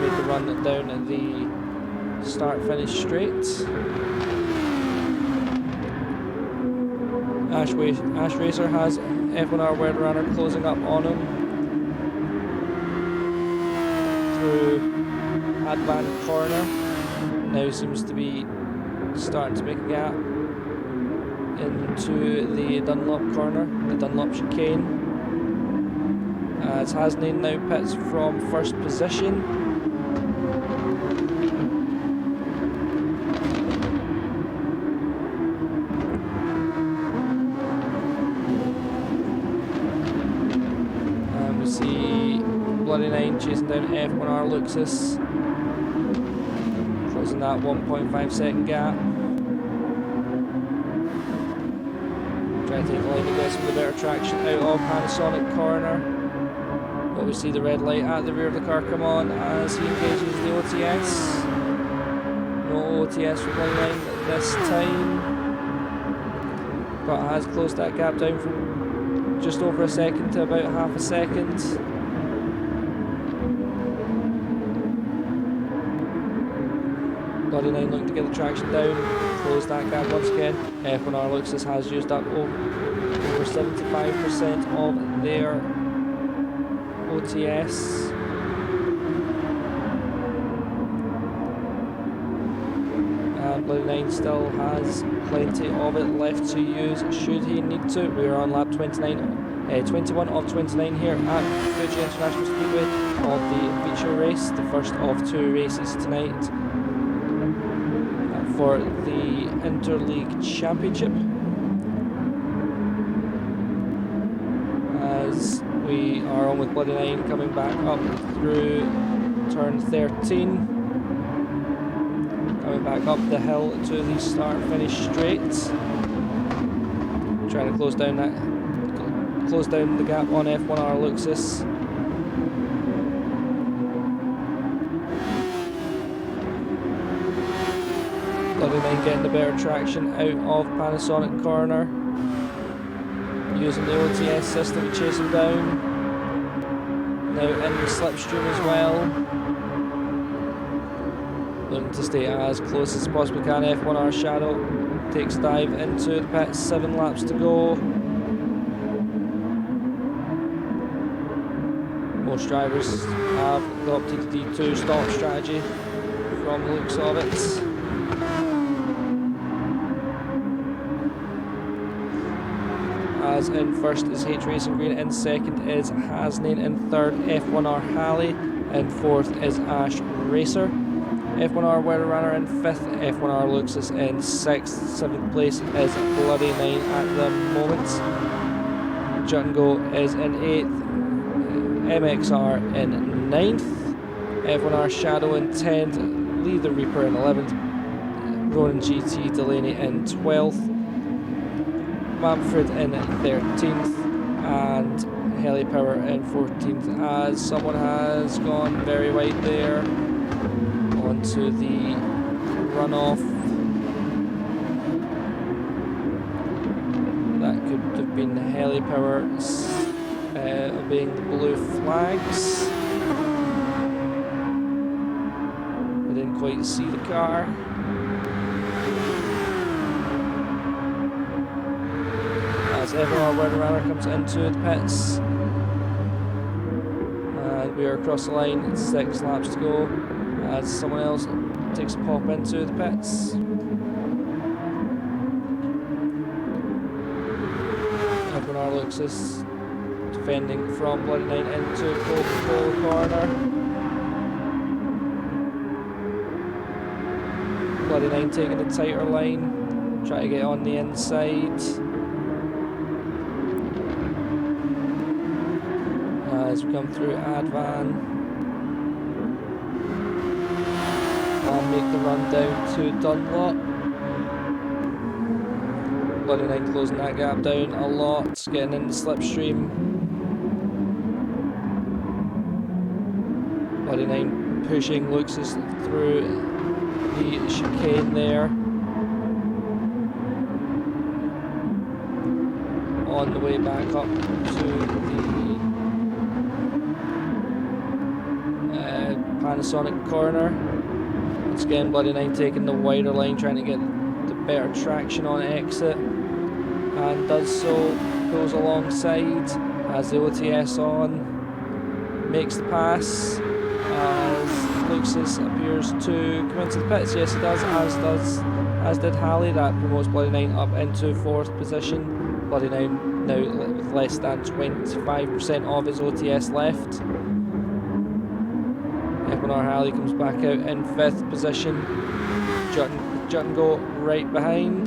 made the run down at the start-finish straight. Ash Racer has F1R Werder Runner closing up on him through Advan corner. Now seems to be starting to make a gap into the Dunlop corner, the Dunlop chicane. As Hasnain now pits from first position. Bloody Knight chasing down F1R Luxus, closing that 1.5 second gap. Try to take the line to get some of the better traction out of Panasonic corner. But we see the red light at the rear of the car come on as he engages the OTS. No OTS for Bloody Knight this time, but has closed that gap down from just over a second to about half a second. Bloody Knight looking to get the traction down, close that gap once again. F1R Luxus has used up over 75% of their OTS. And Bloody Knight still has plenty of it left to use should he need to. We are on lap 21 of 29 here at Fuji International Speedway of the feature race, the first of 2 races tonight for the Interleague Championship. As we are on with Bloody Knight coming back up through turn 13. Coming back up the hill to the start-finish straight. Trying to close down the gap on F1R Luxus. Bloody Nine getting the better traction out of Panasonic corner. Using the OTS system to chase him down. Now in the slipstream as well. Looking to stay as close as possibly can. F1R Shadow takes dive into the pits, 7 laps to go. Most drivers have adopted the D2 stop strategy from the looks of it. As in first is H Racing Green, in second is Hasnain, in third F1R Halley, in fourth is Ash Racer. F1R Weather Runner in 5th, F1R Luxus in 6th, 7th place is Bloody Nine at the moment. Jut and Go is in 8th, MXR in 9th, F1R Shadow in 10th, Lee the Reaper in 11th, Ronin GT Delaney in 12th, Manfred in 13th, and Heli Power in 14th, as someone has gone very wide there onto the runoff. That could have been Heli Power obeying the blue flags. I didn't quite see the car. As F1R Weather Runner comes into the pits. And we are across the line, 6 laps to go. As someone else takes a pop into the pits. F1R Luxus defending from Bloody Nine into Coca-Cola corner. Bloody Nine taking the tighter line, try to get on the inside. As we come through Advan. And make the run down to Dunlop. Bloody Nine closing that gap down a lot, getting in the slipstream. Bloody Nine pushing Luxus through the chicane there. On the way back up to the Panasonic corner. Once again, Bloody Nine taking the wider line, trying to get the better traction on exit, and does so, goes alongside, has the OTS on, makes the pass, as Luxus appears to come into the pits. Yes, he does, as did Halley. That promotes Bloody Nine up into 4th position. Bloody Nine now with less than 25% of his OTS left. F1R Halley comes back out in 5th position. Jut and Go right behind.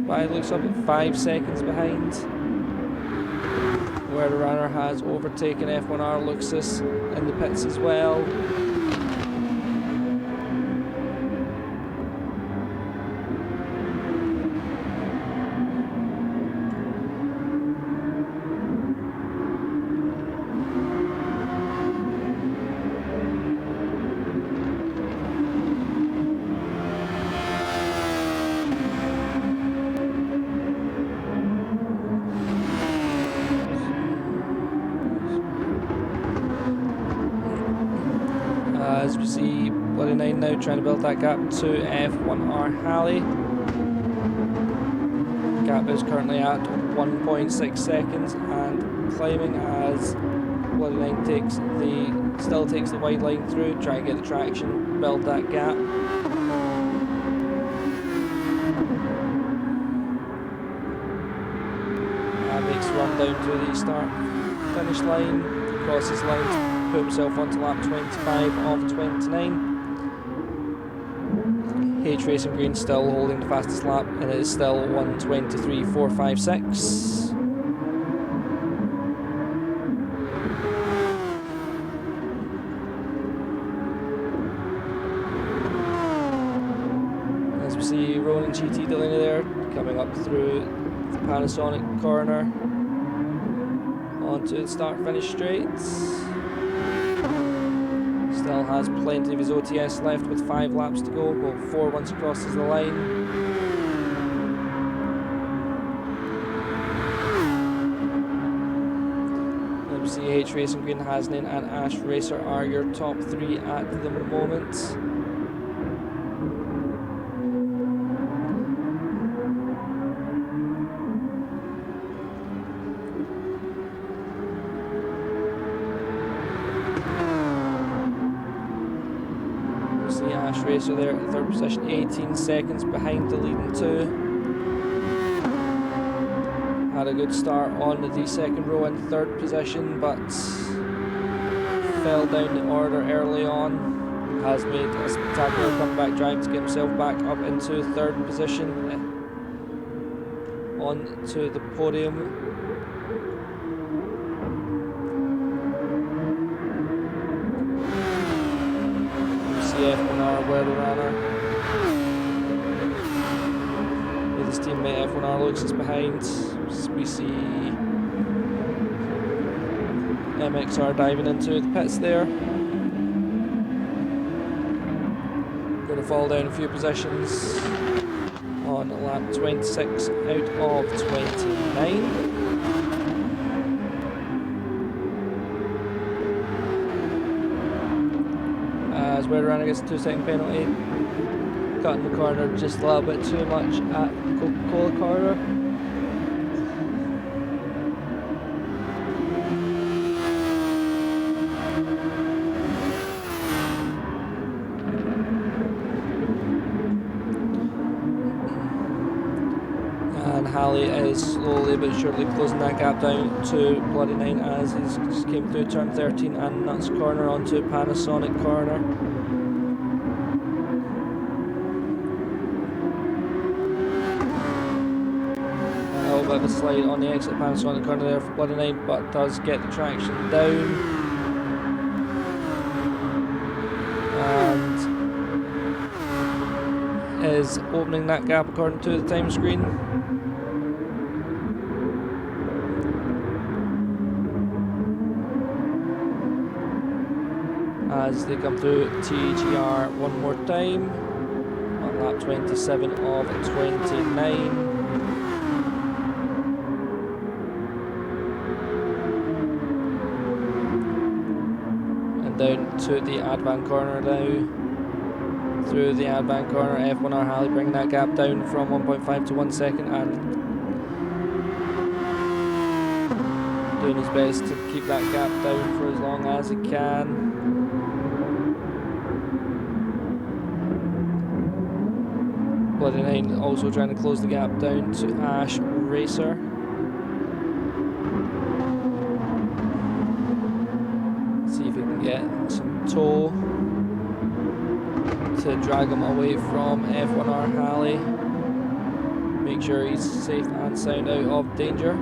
Looks up at 5 seconds behind. Where the runner has overtaken F1R Luxus in the pits as well. As we see Bloody Nine now trying to build that gap to F1R Halley. Gap is currently at 1.6 seconds and climbing, as Bloody Nine still takes the wide line through, try and get the traction, build that gap. And makes the run down to the start finish line, crosses line to put himself onto lap 25 of 29. H Racing Green still holding the fastest lap, and it is still 1:23.456. and GT Delaney there, coming up through the Panasonic corner onto the start-finish straights. Still has plenty of his OTS left with 5 laps to go. Well, 4 once he crosses the line. MCH Racing Green, Hasnin and Ash Racer are your top 3 at the moment. Racer there at 3rd position, 18 seconds behind the leading 2. Had a good start on the 2nd row in 3rd position, but fell down the order early on. Has made a spectacular comeback drive to get himself back up into 3rd position, onto the podium. F1R weather runner with his teammate F1R looks is behind. We see MXR diving into the pits there. Going to fall down a few positions on lap 26 out of 29. As Weatherrunner gets a 2-second penalty, cutting the corner just a little bit too much at the Coca-Cola corner. And Halley is slowly but surely closing that gap down to Bloody 9 as he just came through turn 13 and Nuts corner onto Panasonic corner. Bit of a slide on the exit Panasonic corner there for Bloody 9, but does get the traction down and is opening that gap according to the time screen. As they come through TGR one more time on lap 27 of 29. Down to the Advan corner now. Through the Advan corner, F1R Halley bringing that gap down from 1.5 to 1 second and doing his best to keep that gap down for as long as he can. Bloody 9 also trying to close the gap down to Ash Racer. Get some tow to drag him away from F1R Halley. Make sure he's safe and sound out of danger.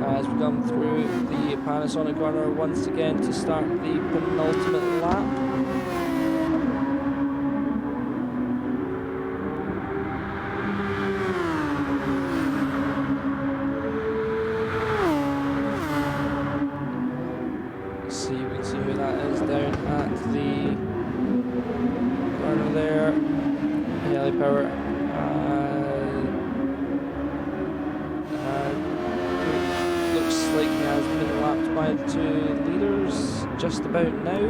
As we come through the Panasonic corner once again to start the penultimate lap. Just about now,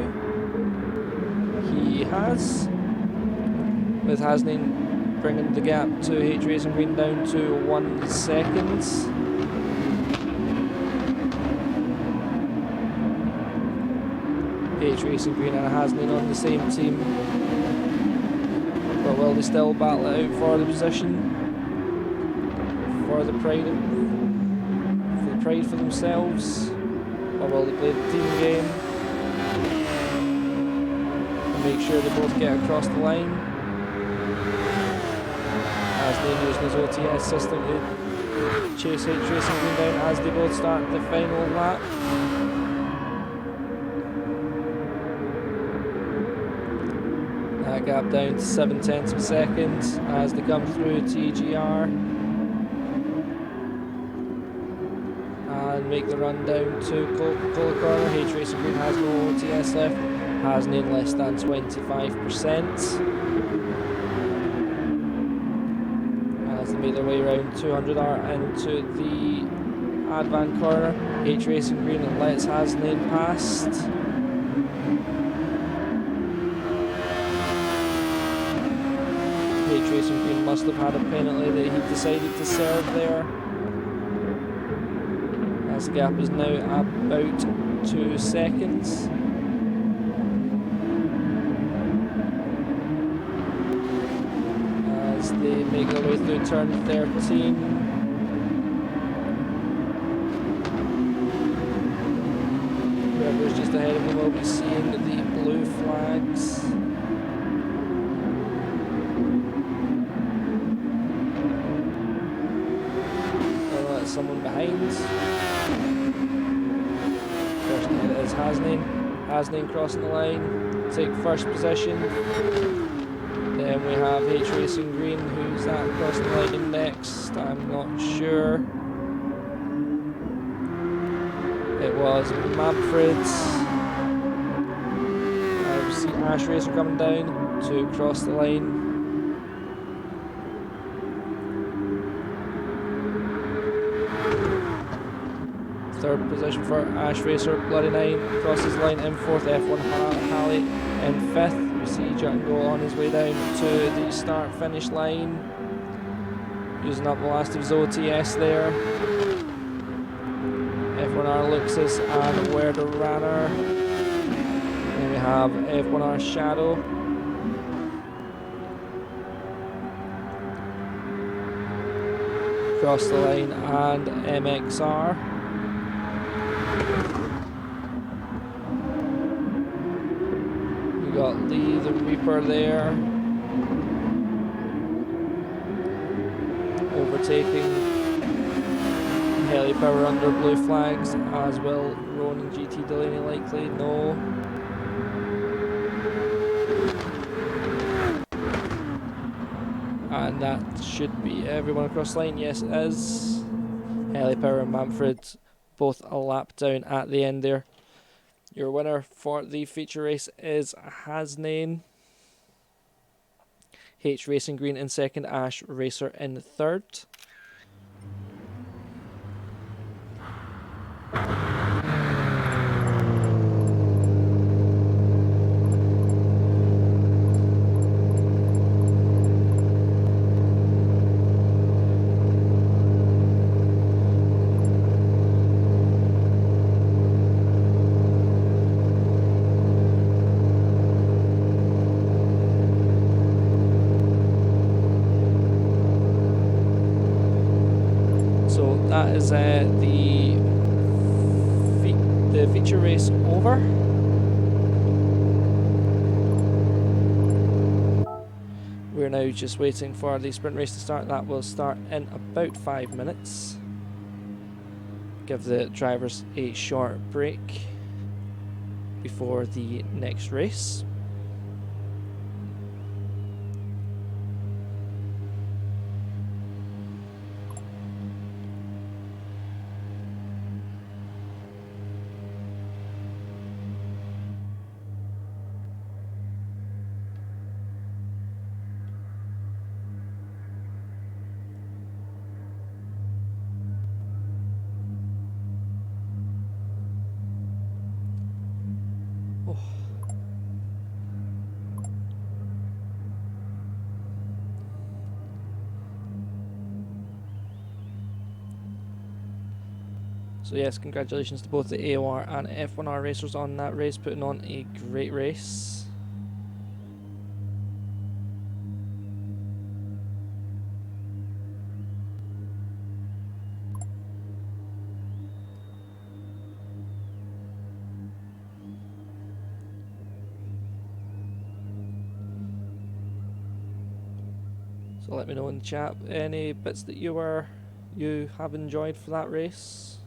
he has, with Hasnin bringing the gap to H Racing Green down to 1 second. H Racing Green and Hasnin on the same team, but will they still battle it out for the position, for the pride for themselves, or will they play the team game? Make sure they both get across the line. As they use his OTS system to chase H Racing Green down as they both start the final lap. That gap down to 7/10 of a second as they come through TGR and make the run down to Coca-Cola corner. H Racing Green has no OTS left, has no less than 25%. As they make their way around 200R into the Advan corner. H Racing Green lets Hasnain past. H Racing Green must have had a penalty that he decided to serve there. As the gap is now about 2 seconds. As they make their way through turn 13. Whoever's just ahead of them will be seeing the blue flags. Someone behind. First ahead is Hasnain. Hasnain crossing the line, take first position. Then we have H Racing Green, who's that crossing the line next? I'm not sure. It was Manfred. I see Ash Racer coming down to cross the line. Third position for Ash Racer, Bloody Nine crosses the line in fourth, F1 Halley in fifth. We see Jungle on his way down to the start finish line, using up the last of his OTS there. F1R Luxus and Werder Ranner. Then we have F1R Shadow. Cross the line and MXR. Got Lee the Reaper there, overtaking Helipower under blue flags, as will Ronin GT Delaney likely, no. And that should be everyone across the line, yes it is. Helipower and Manfred both a lap down at the end there. Your winner for the feature race is Hasnain. H Racing Green in second, Ash Racer in third. That is the feature race over. We're now just waiting for the sprint race to start. That will start in about 5 minutes. Give the drivers a short break before the next race. So yes, congratulations to both the AOR and F1R racers on that race, putting on a great race. So let me know in the chat any bits that you have enjoyed for that race.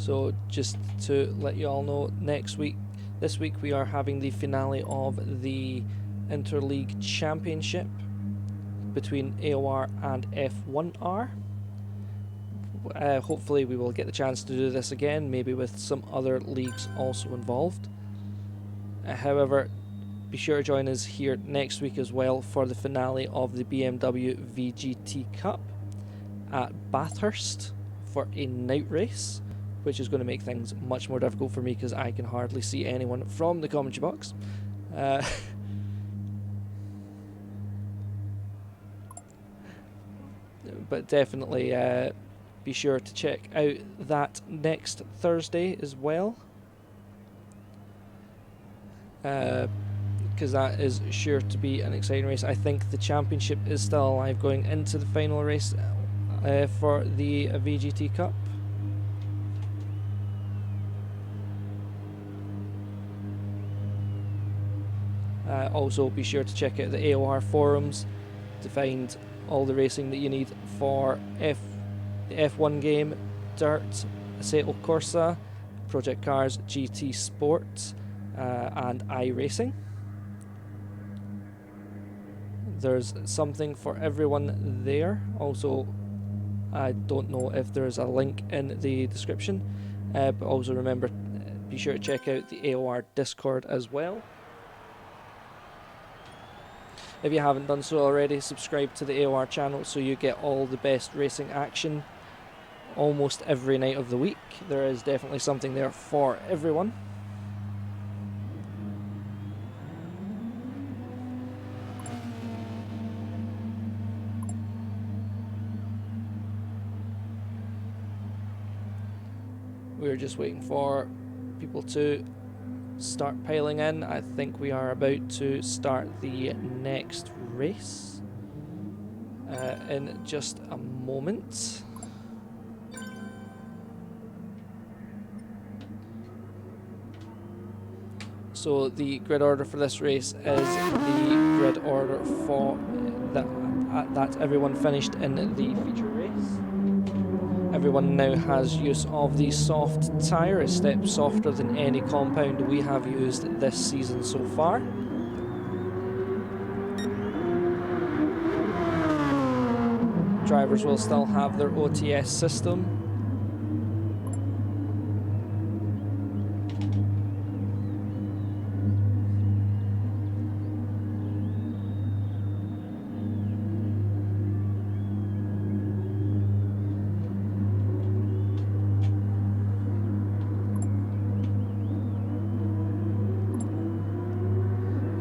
So just to let you all know, this week we are having the finale of the Interleague Championship between AOR and F1R. Hopefully we will get the chance to do this again, maybe with some other leagues also involved. However, be sure to join us here next week as well for the finale of the BMW VGT Cup at Bathurst for a night race, which is going to make things much more difficult for me because I can hardly see anyone from the commentary box. But definitely be sure to check out that next Thursday as well, because that is sure to be an exciting race. I think the championship is still alive going into the final race for the VGT Cup. Also be sure to check out the AOR forums to find all the racing that you need for the F1 game, Dirt, Assetto Corsa, Project Cars, GT Sport, and iRacing. There's something for everyone there. Also, I don't know if there's a link in the description, but also remember, be sure to check out the AOR Discord as well. If you haven't done so already, subscribe to the AOR channel so you get all the best racing action almost every night of the week. There is definitely something there for everyone. We're just waiting for people to start piling in. I think we are about to start the next race in just a moment. So the grid order for this race is the grid order for that everyone finished in the feature race. Everyone now has use of the soft tyre, a step softer than any compound we have used this season so far. Drivers will still have their OTS system.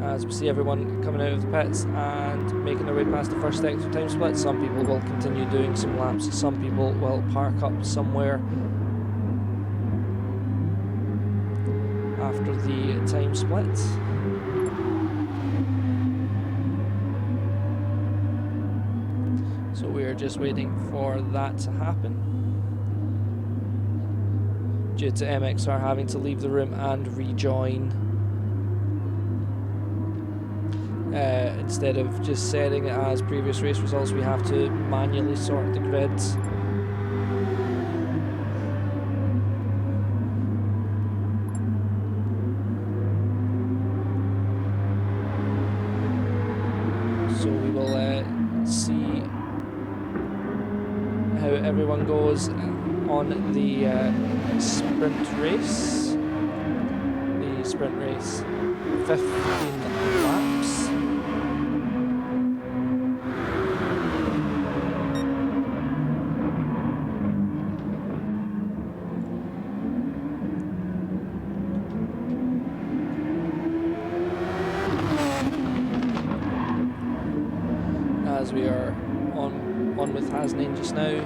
As we see everyone coming out of the pits and making their way past the first extra time split, some people will continue doing some laps, some people will park up somewhere after the time split. So we are just waiting for that to happen, due to MXR having to leave the room and rejoin. Instead of just setting it as previous race results, we have to manually sort the grids. So we will see how everyone goes on the sprint race. The sprint race, 15 laps. As we are on with asnd just now.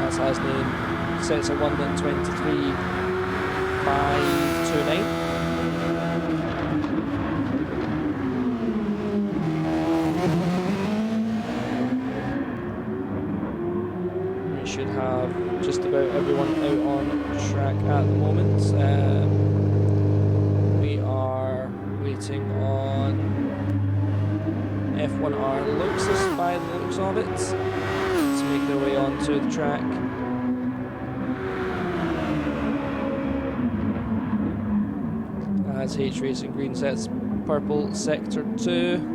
As asnd sets a 1:23.529. should have just about everyone out on track at the moment. We are waiting on F1R Luxus by the looks of it to make their way onto the track. As H Racing Green sets purple sector 2.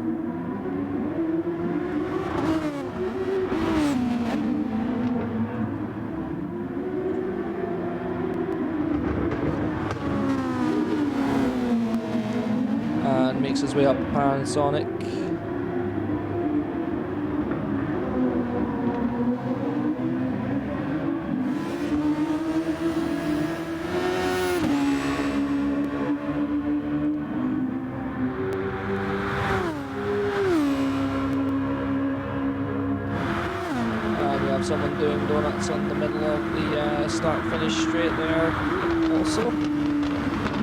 And makes his way up Panasonic. Someone doing donuts on the middle of the start-finish straight there also.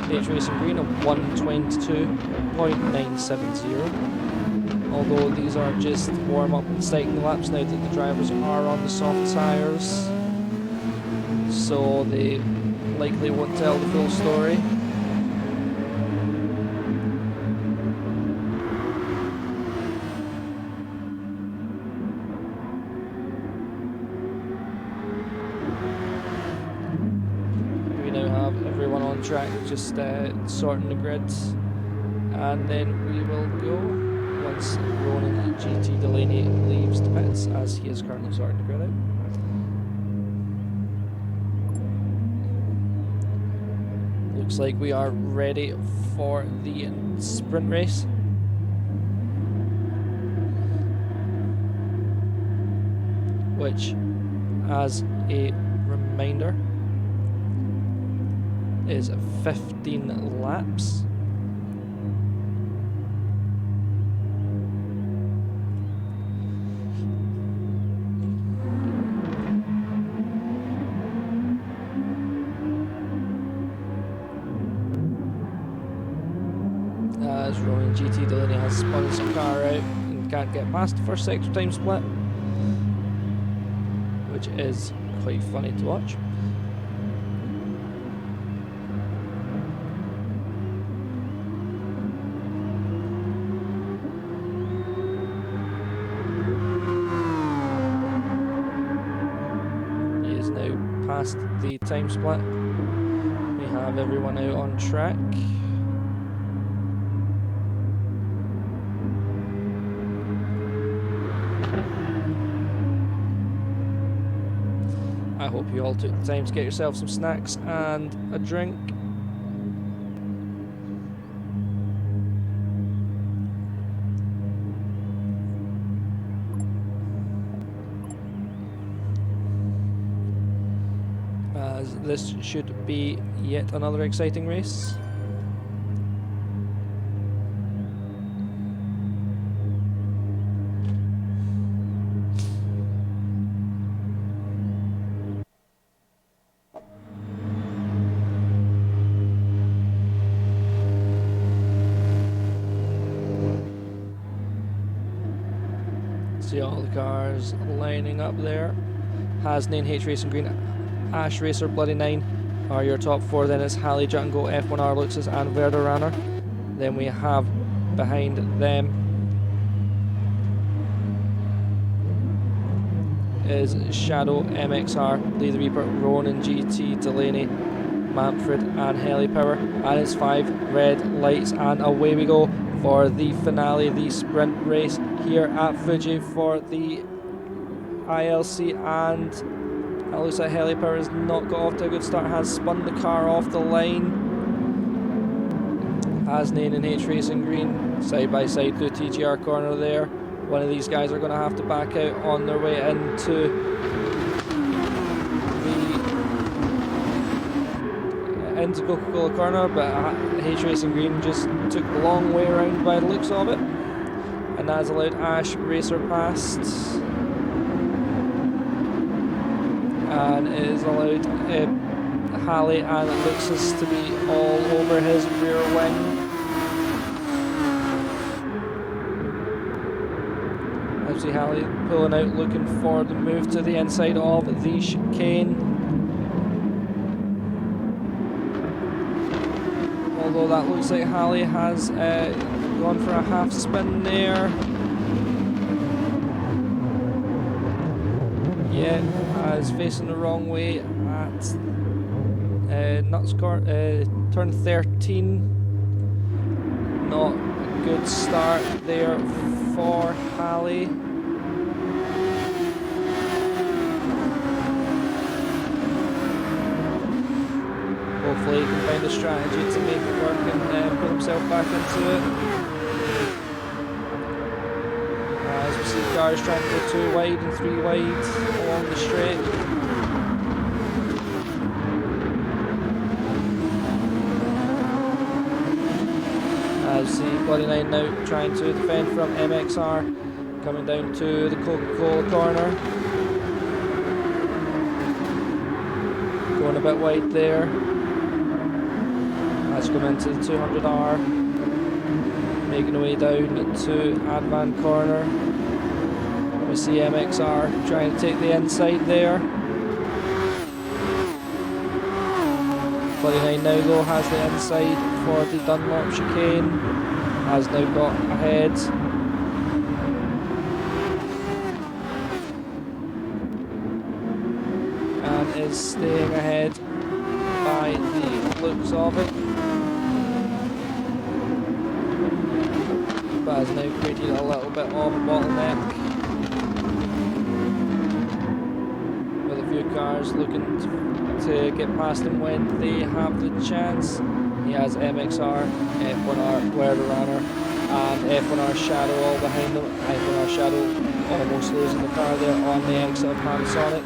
H Racing Green of 1:22.970. Although these are just warm-up and cycling laps now that the drivers are on the soft tyres, so they likely won't tell the full story. Track, just sorting the grids, and then we will go once Ronan GT Delaney leaves the pits, as he is currently sorting the grid out. Looks like we are ready for the sprint race. Which, as a reminder, is 15 laps. As Rowan GT Delaney has spun his car out and can't get past the first sector time split, which is quite funny to watch. Past the time split, we have everyone out on track. I hope you all took the time to get yourself some snacks and a drink. This should be yet another exciting race. See all the cars lining up there. Hasn't H Racing Green, Ash Racer Bloody 9 are your top four. Then it's Halley Jungle, F1R Luxus and Verderunner. Then we have behind them is Shadow, MXR, Lee the Reaper, Ronan GT, Delaney, Manfred and Helipower. And it's 5 red lights, and away we go for the finale, the sprint race here at Fuji for the ILC. And it looks like Helipower has not got off to a good start, has spun the car off the line. Hasnain and H Racing Green side by side through TGR corner there. One of these guys are going to have to back out on their way into Coca-Cola corner, but H Racing Green just took the long way around by the looks of it, and that has allowed Ash Racer past. And it has allowed Halley and Luxus to be all over his rear wing. As see Halley pulling out, looking for the move to the inside of the chicane. Although that looks like Halley has gone for a half spin there. Yeah, is facing the wrong way at turn 13. Not a good start there for Halley. Hopefully he can find a strategy to make it work and put himself back into it. As we see cars trying to go 2 wide and 3 wide along the straight. As we see Bloody Nine now trying to defend from MXR, coming down to the Coca-Cola corner. Going a bit wide there. That's come into the 200R, making our way down to Advan corner. We see MXR trying to take the inside there. Bloody Nine now though has the inside for the Dunlop chicane, has now got ahead. And is staying ahead by the looks of it. But has now created a little bit of a bottleneck, with a few cars looking to get past him when they have the chance. He has MXR, F1R, Werderunner, and F1R Shadow all behind him. F1R Shadow almost losing the car there on the exit of Panasonic.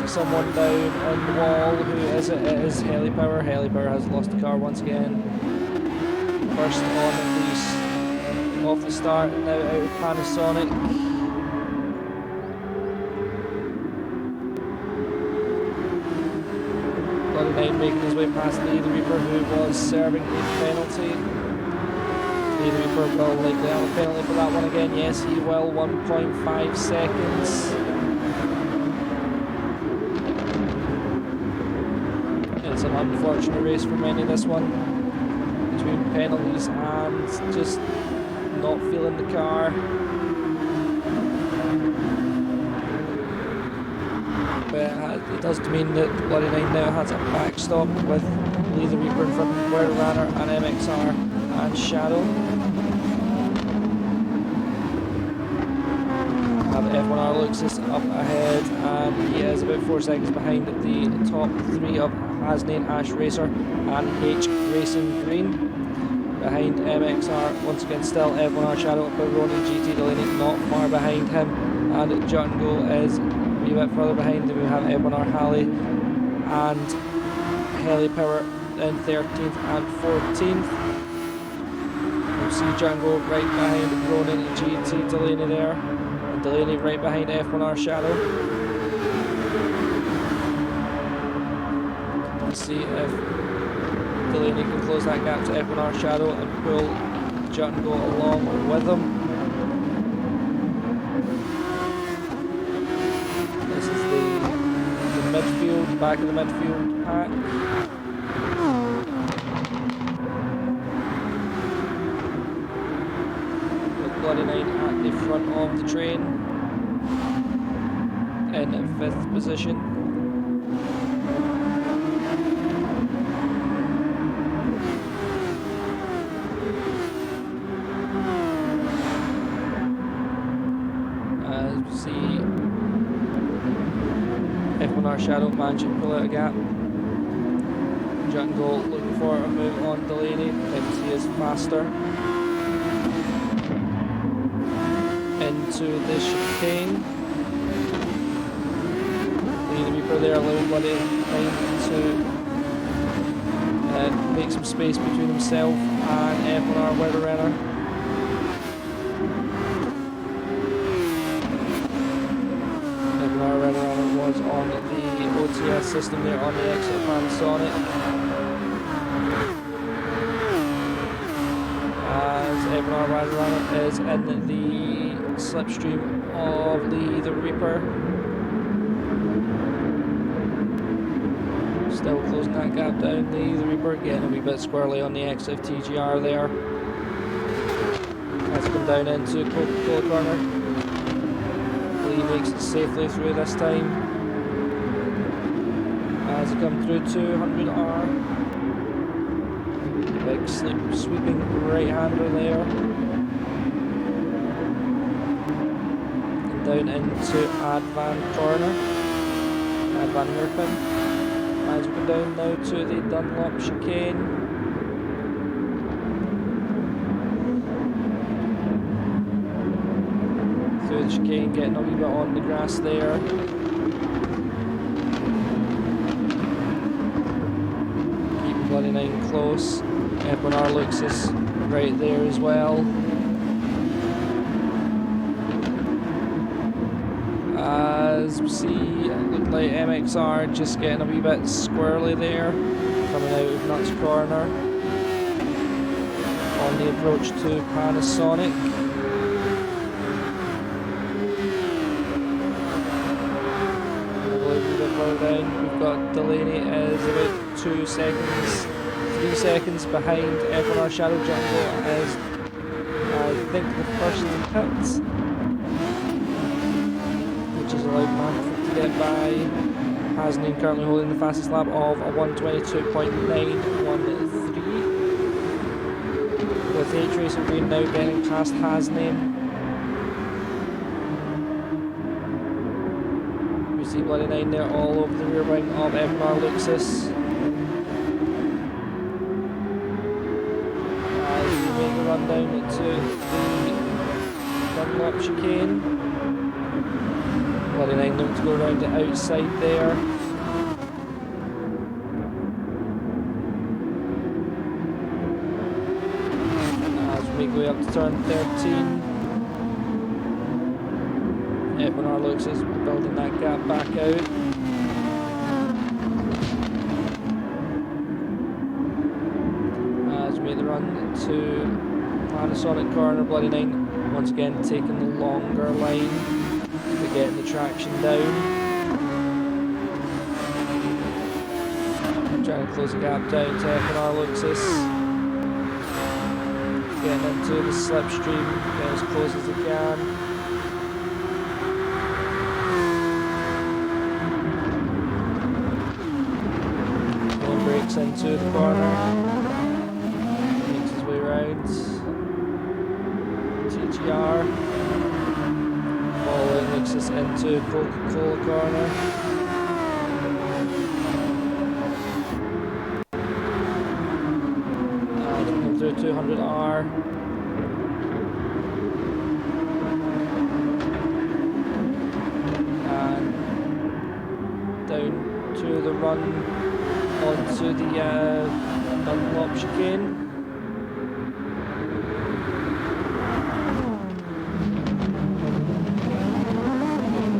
Someone down on the wall. Who is it? It is Helipower. Helipower has lost the car once again. First on the off the start, now out of Panasonic. Bloody Nine making his way past Lee the Reaper, who was serving a penalty. Lee the Reaper will likely have a penalty for that one again. Yes, he will. 1.5 seconds. It's an unfortunate race for many, this one, between penalties and just not feeling the car. But it does mean that Bloody Nine now has a backstop with Lee the Reaper in front of Werderunner and MXR and Shadow. F1R looks is up ahead, and he is about 4 seconds behind the top 3 of Hasnane Ash Racer and H Racing Green. Behind MXR, once again still F1R Shadow, but Ronin GT Delaney not far behind him, and Jungle is a wee bit further behind. We have F1R Halley and Helipower in 13th and 14th. We'll see Jungle right behind Ronin GT Delaney there. Delaney right behind F1R Shadow. Let's see if Delaney can close that gap to F1R Shadow and pull Jungle along with him. This is the midfield, back of the midfield pack. Bloody Nine at the front of the train in 5th position. As we see F1R Shadow managing to pull out a gap. Jungle looking for a move on Delaney, thinks he is faster. Into the chicane. Lee the Reaper there allowing Bloody Nine to make some space between himself and F1R Werderunner. F1R Werderunner was on the OTS system there on the exit of Panasonic. As F1R Wild Runner is in the slipstream of the Reaper. Still closing that gap down. The Reaper getting a wee bit squirrely on the exit of TGR there. Has come down into Coca-Cola corner. Lee makes it safely through this time. As he comes through 200R. Big sweeping right-hander there. And down into Advan corner. Advan hairpin. As we go down now to the Dunlop chicane. Through the chicane, getting a wee bit on the grass there. Keeping Bloody Nine close. F1R Luxus right there as well. As we see, it looked like MXR just getting a wee bit squirrely there, coming out of Nuts corner on the approach to Panasonic. Down. We've got Delaney is about 2 seconds, 3 seconds behind F1R Shadow Jungle as I think the first pit, which is allowed Manfred to get by. Hasnain currently holding the fastest lap of a 1:22.913, with H-Racing Green now getting past Hasnain. See Bloody Nine there all over the rear wing of F1R Luxus. As we make a run down into the Dunlop chicane. Bloody Nine looking to go around the outside there. As we make our way up to turn 13. F1R Luxus building that gap back out. As we make the run to Panasonic corner, Bloody Nine once again taking the longer line to get the traction down. Trying to close the gap down to F1R Luxus. Getting into the slipstream, getting as close as they can. Into the corner, makes his way around TGR, following Luxus into Coca-Cola corner. And coming through 200R. And down to the run onto the Dunlop chicane.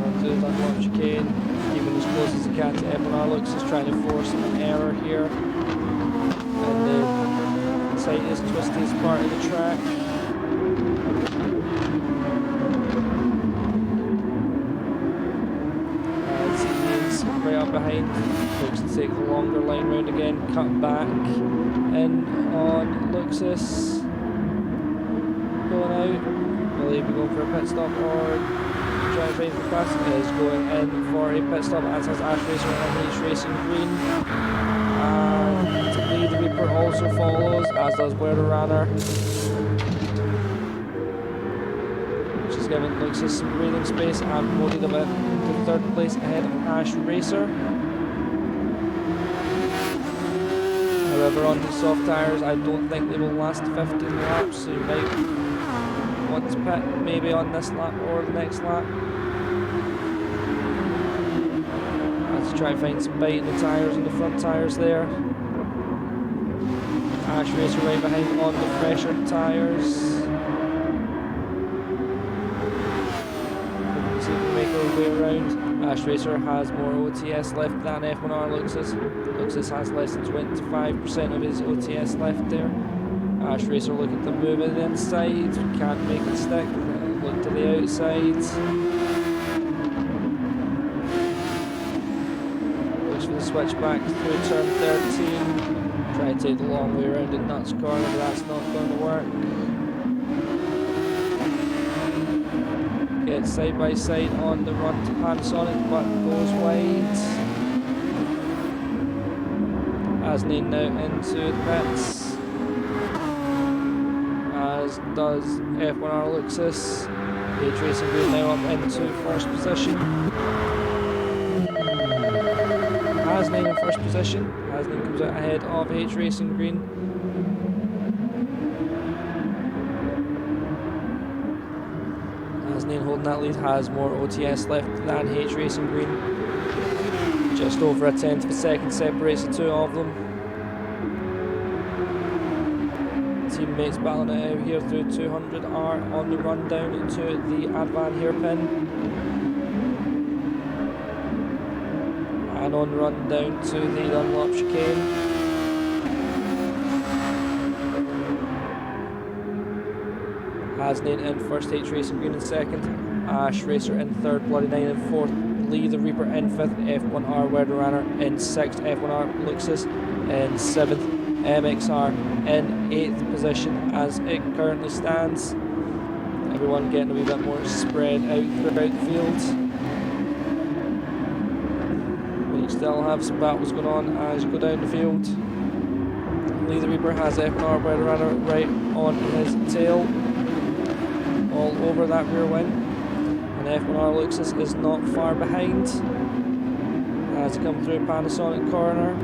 Onto the Dunlop chicane, keeping as close as he can to F1R Luxus, trying to force an error here. And the tightest, twistiest part of the track. Right up behind, looks to take the longer line round again, cut back in on Luxus, going out. Will he be going for a pit stop or trying to find the fast? He is going in for a pit stop, as has Ash Racer and H-Racing Green. And the Reaper also follows, as does Werder Runner. She's giving Luxus some breathing space and promoted them into third place ahead of Ash Racer. However, on the soft tyres, I don't think they will last 15 laps, so you might want to pit maybe on this lap or the next lap. Let's try and find some bite in the tyres, in the front tyres there. Ash Racer right behind on the fresher tyres. See if we can make our way around. Ash Racer has more OTS left than F1R Luxus. Luxus has less than 25% of his OTS left there. Ash Racer looking to move it inside, can't make it stick, look to the outside. Looks for the switch back through turn 13. Try to take the long way around at Nuts corner, but that's not going to work. Gets side by side on the run to Panasonic, but goes wide. Asne now into the pits, as does F1R Luxus. H Racing Green now up into first position. Asne in first position. Asne comes out ahead of H Racing Green. Asne holding that lead, has more OTS left than H Racing Green. Just over a tenth of a second separates the two of them. Teammates battling it out here through 200R on the run down to the Advan hairpin. And on the run down to the Dunlop chicane. Hasnain in first, H Racing Green in second, Ash Racer in third, Bloody Nine in fourth, Lee the Reaper in fifth, F1R Weatherrunner in sixth, F1R Luxus in seventh, MXR in 8th position as it currently stands. Everyone getting a wee bit more spread out throughout the field. We still have some battles going on as you go down the field. Lee the Reaper has F1R Weatherrunner right on his tail, all over that rear wing. And F1R Luxus is not far behind as they come through Panasonic corner.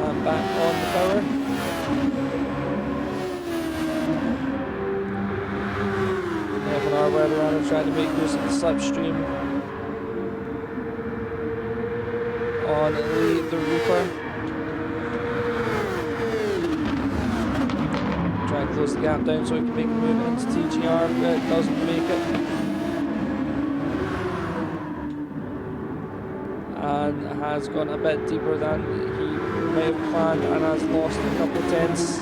And back on the power. F1R Weatherrunner trying to make use of the slipstream on Lee the Reaper. Trying to close the gap down so he can make a move into TGR, but it doesn't make it. And has gone a bit deeper than he may have planned and has lost a couple of tenths,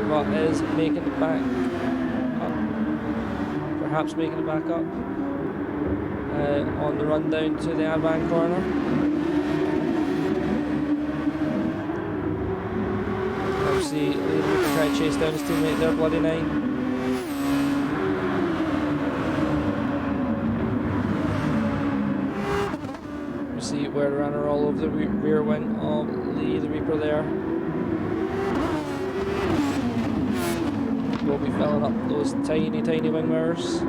but is making it back up, perhaps making it back up on the run down to the Advan corner. Obviously, Lee try to chase down his teammate there, Bloody Nine. See Weatherrunner all over the rear wing of Lee the Reaper there. We'll be filling up those tiny wing mirrors.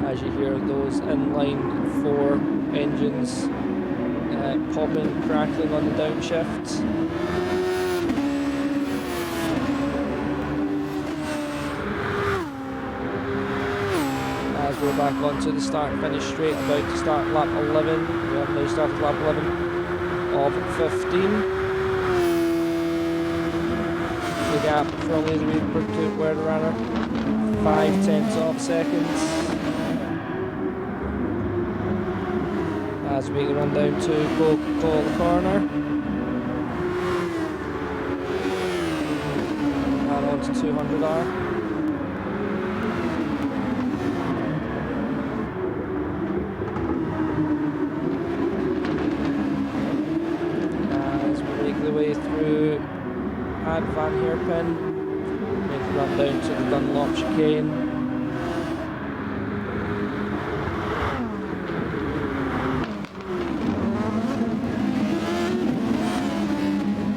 As you hear those inline 4 engines popping, crackling on the downshift. We're back onto the start finish straight, about to start lap 11. We have now started lap 11 of 15. The gap from Lee the Reaper to Weatherrunner, 5/10 of seconds. As we run down to Coca-Cola corner. And on to 200R. Through Advan hairpin, make the run down to the Dunlop chicane.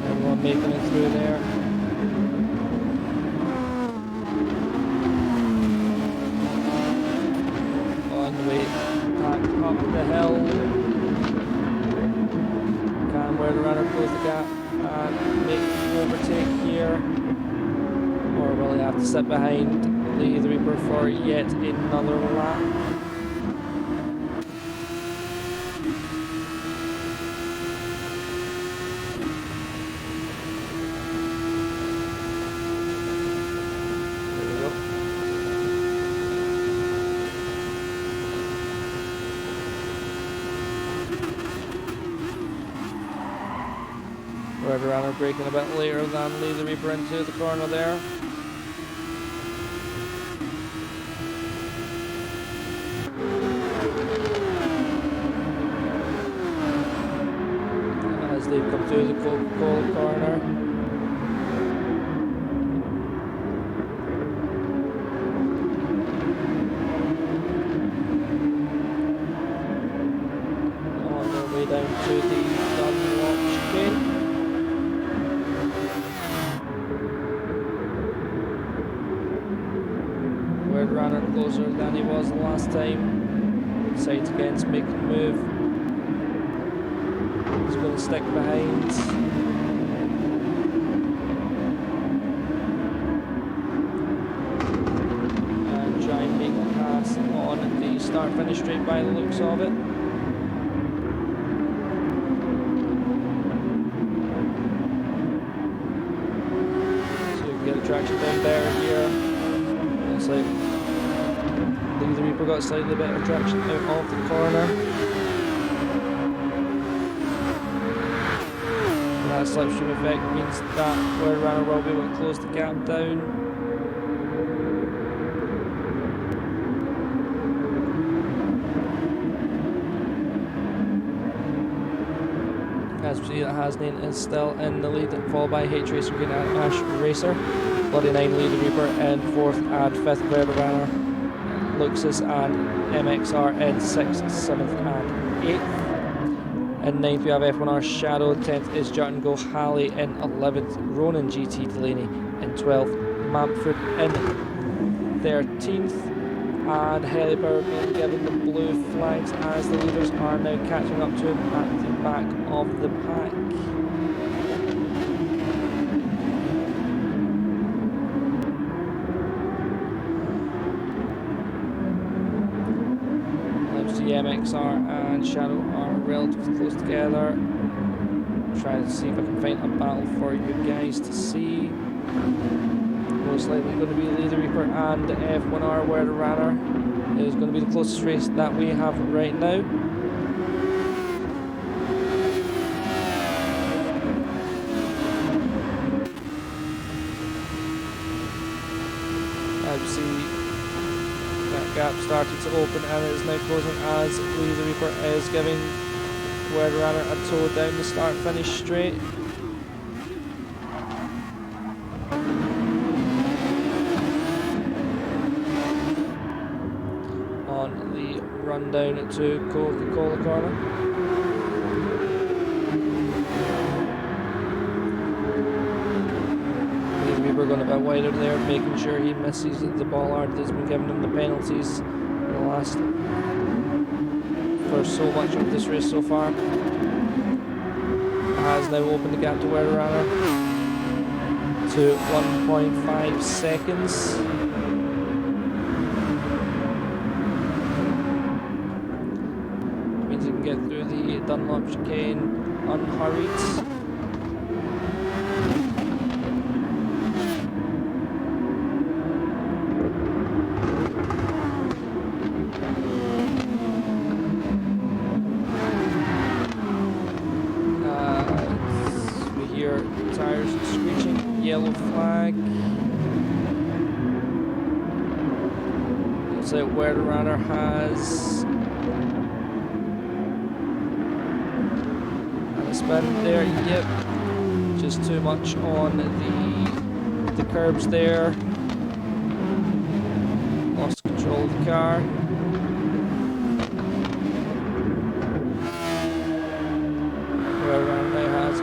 Everyone making it through there. On the way back up the hill. Can Weatherrunner close the gap and make the overtake here, or will he have to sit behind Lee the Reaper for yet another lap? There we go. Weather Runner braking a bit later than Lee the Reaper into the corner there. As they've come through the Coca-Cola corner. On their way down to the Dunlop chicane. Weather Runner closer than he was the last time. Decides against making a move. He's going to stick behind. And try and make a pass on the start-finish straight by the looks of it. So we can get the traction down better here. Looks like Lee the Reaper got slightly better traction out of the corner. That slipstream effect means that Weather Runner will be able to close the gap down. As we see that asnd is still in the lead, followed by H Racer Green and Ash Racer. Bloody 9 Lee the Reaper in 4th and 5th Weather Runner. Luxus and MXR in 6th, 7th and 8th. In 9th we have F1R Shadow, 10th is Jut and Go Halley in 11th, Ronan GT Delaney in 12th, Manfred in 13th, and Helipower being given the blue flags as the leaders are now catching up to him at the back of the pack. MXR and Shadow are relatively close together. Trying to see if I can find a battle for you guys to see. Most likely going to be Lee the Reaper and F1R Weather Runner. It is going to be the closest race that we have right now. As you see, that gap started to open and it is now closing as Lee the Reaper is giving Weather Runner a toe down the start-finish straight. On the run down to Coca-Cola corner. We're going a bit wider there, making sure he misses the bollard that's been giving him the penalties in the last for so much of this race so far. Has now opened the gap to Weather Runner to 1.5 seconds. Means he can get through the Dunlop chicane unhurried. Tires screeching, yellow flag. Looks like Weather Runner has a spin there, yep. Just too much on the curbs there. Lost control of the car. Weather Runner now has a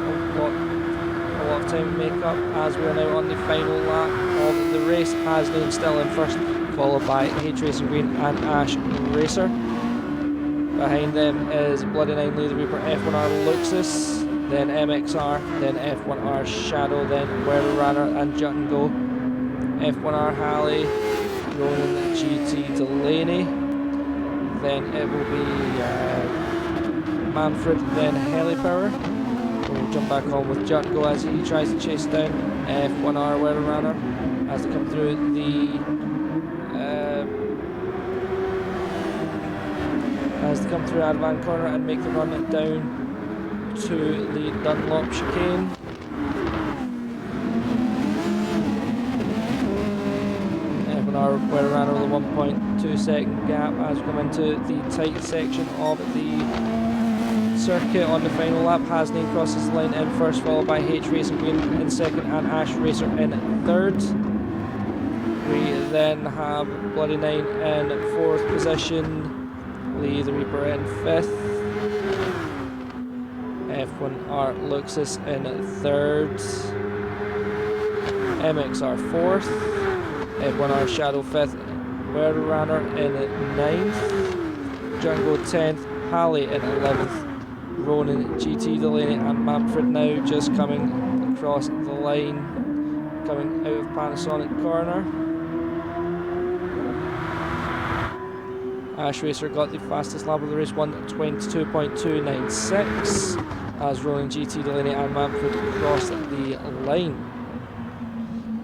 lot of time to make up as we are now on the final lap of the race. asnd still in first, followed by H Racing Green and Ash Racer. Behind them is Bloody 9 Lee the Reaper, F1R Luxus, then MXR, then F1R Shadow, then Weather Runner and Jut and Go, F1R Halley, Ronan GT Delaney, then it will be Manfred, then Helipower. We'll jump back on with Jut and Go as he tries to chase down F1R Weather Runner as they come through the Advan corner and make the run down to the Dunlop chicane. for where we ran over the 1.2 second gap as we come into the tight section of the circuit on the final lap. Hasnane crosses the line in first, followed by H Racing Green in second and Ash Racer in third. We then have Bloody Nine in fourth position, Lee the Reaper in fifth, F1R Luxus in third, MXR fourth, F1R Shadow fifth, World Runner in ninth, Django 10th, Halley in 11th, Ronan, GT Delaney and Manfred now just coming across the line, coming out of Panasonic corner. Ash Racer got the fastest lap of the race, 1:22.296, as Ronan, GT Delaney and Manfred crossed the line.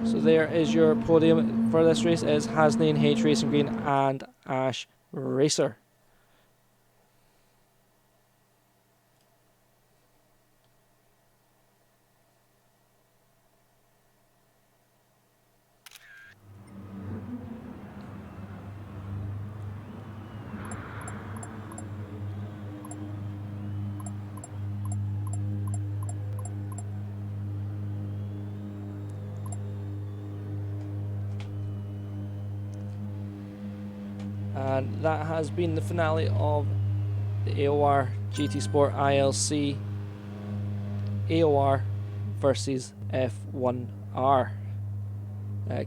So there is your podium for this race. It is Hasnane, H Racing Green and Ash Racer. And that has been the finale of the AOR GT Sport ILC AOR versus F1R.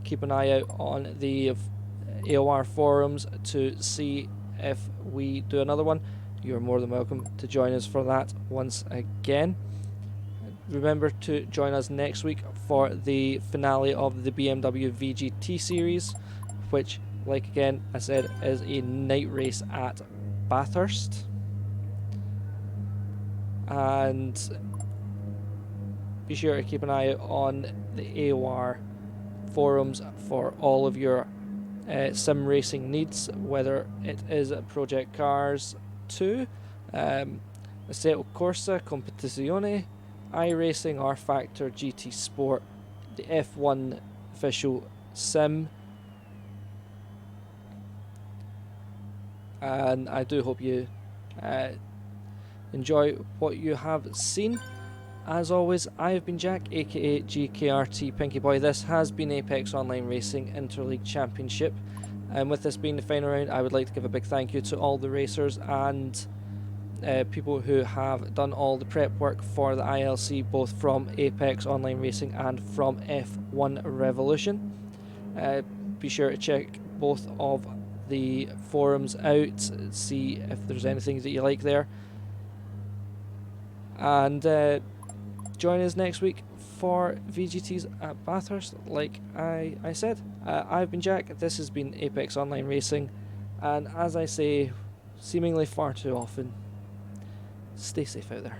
Keep an eye out on the AOR forums to see if we do another one. You're more than welcome to join us for that once again. Remember to join us next week for the finale of the BMW VGT series, which, like again I said, is a night race at Bathurst. And be sure to keep an eye out on the AOR forums for all of your sim racing needs, whether it is Project Cars 2, Assetto Corsa Competizione, iRacing, R Factor, GT Sport, the F1 official sim. And I do hope you enjoy what you have seen. As always, I have been Jack, aka GKRT Pinky Boy. This has been Apex Online Racing Interleague Championship, and with this being the final round, I would like to give a big thank you to all the racers and people who have done all the prep work for the ILC, both from Apex Online Racing and from F1 Revolution. Be sure to check both of the forums out, see if there's anything that you like there, and join us next week for VGTs at Bathurst. Like I said, I've been Jack, this has been Apex Online Racing, and as I say seemingly far too often, stay safe out there.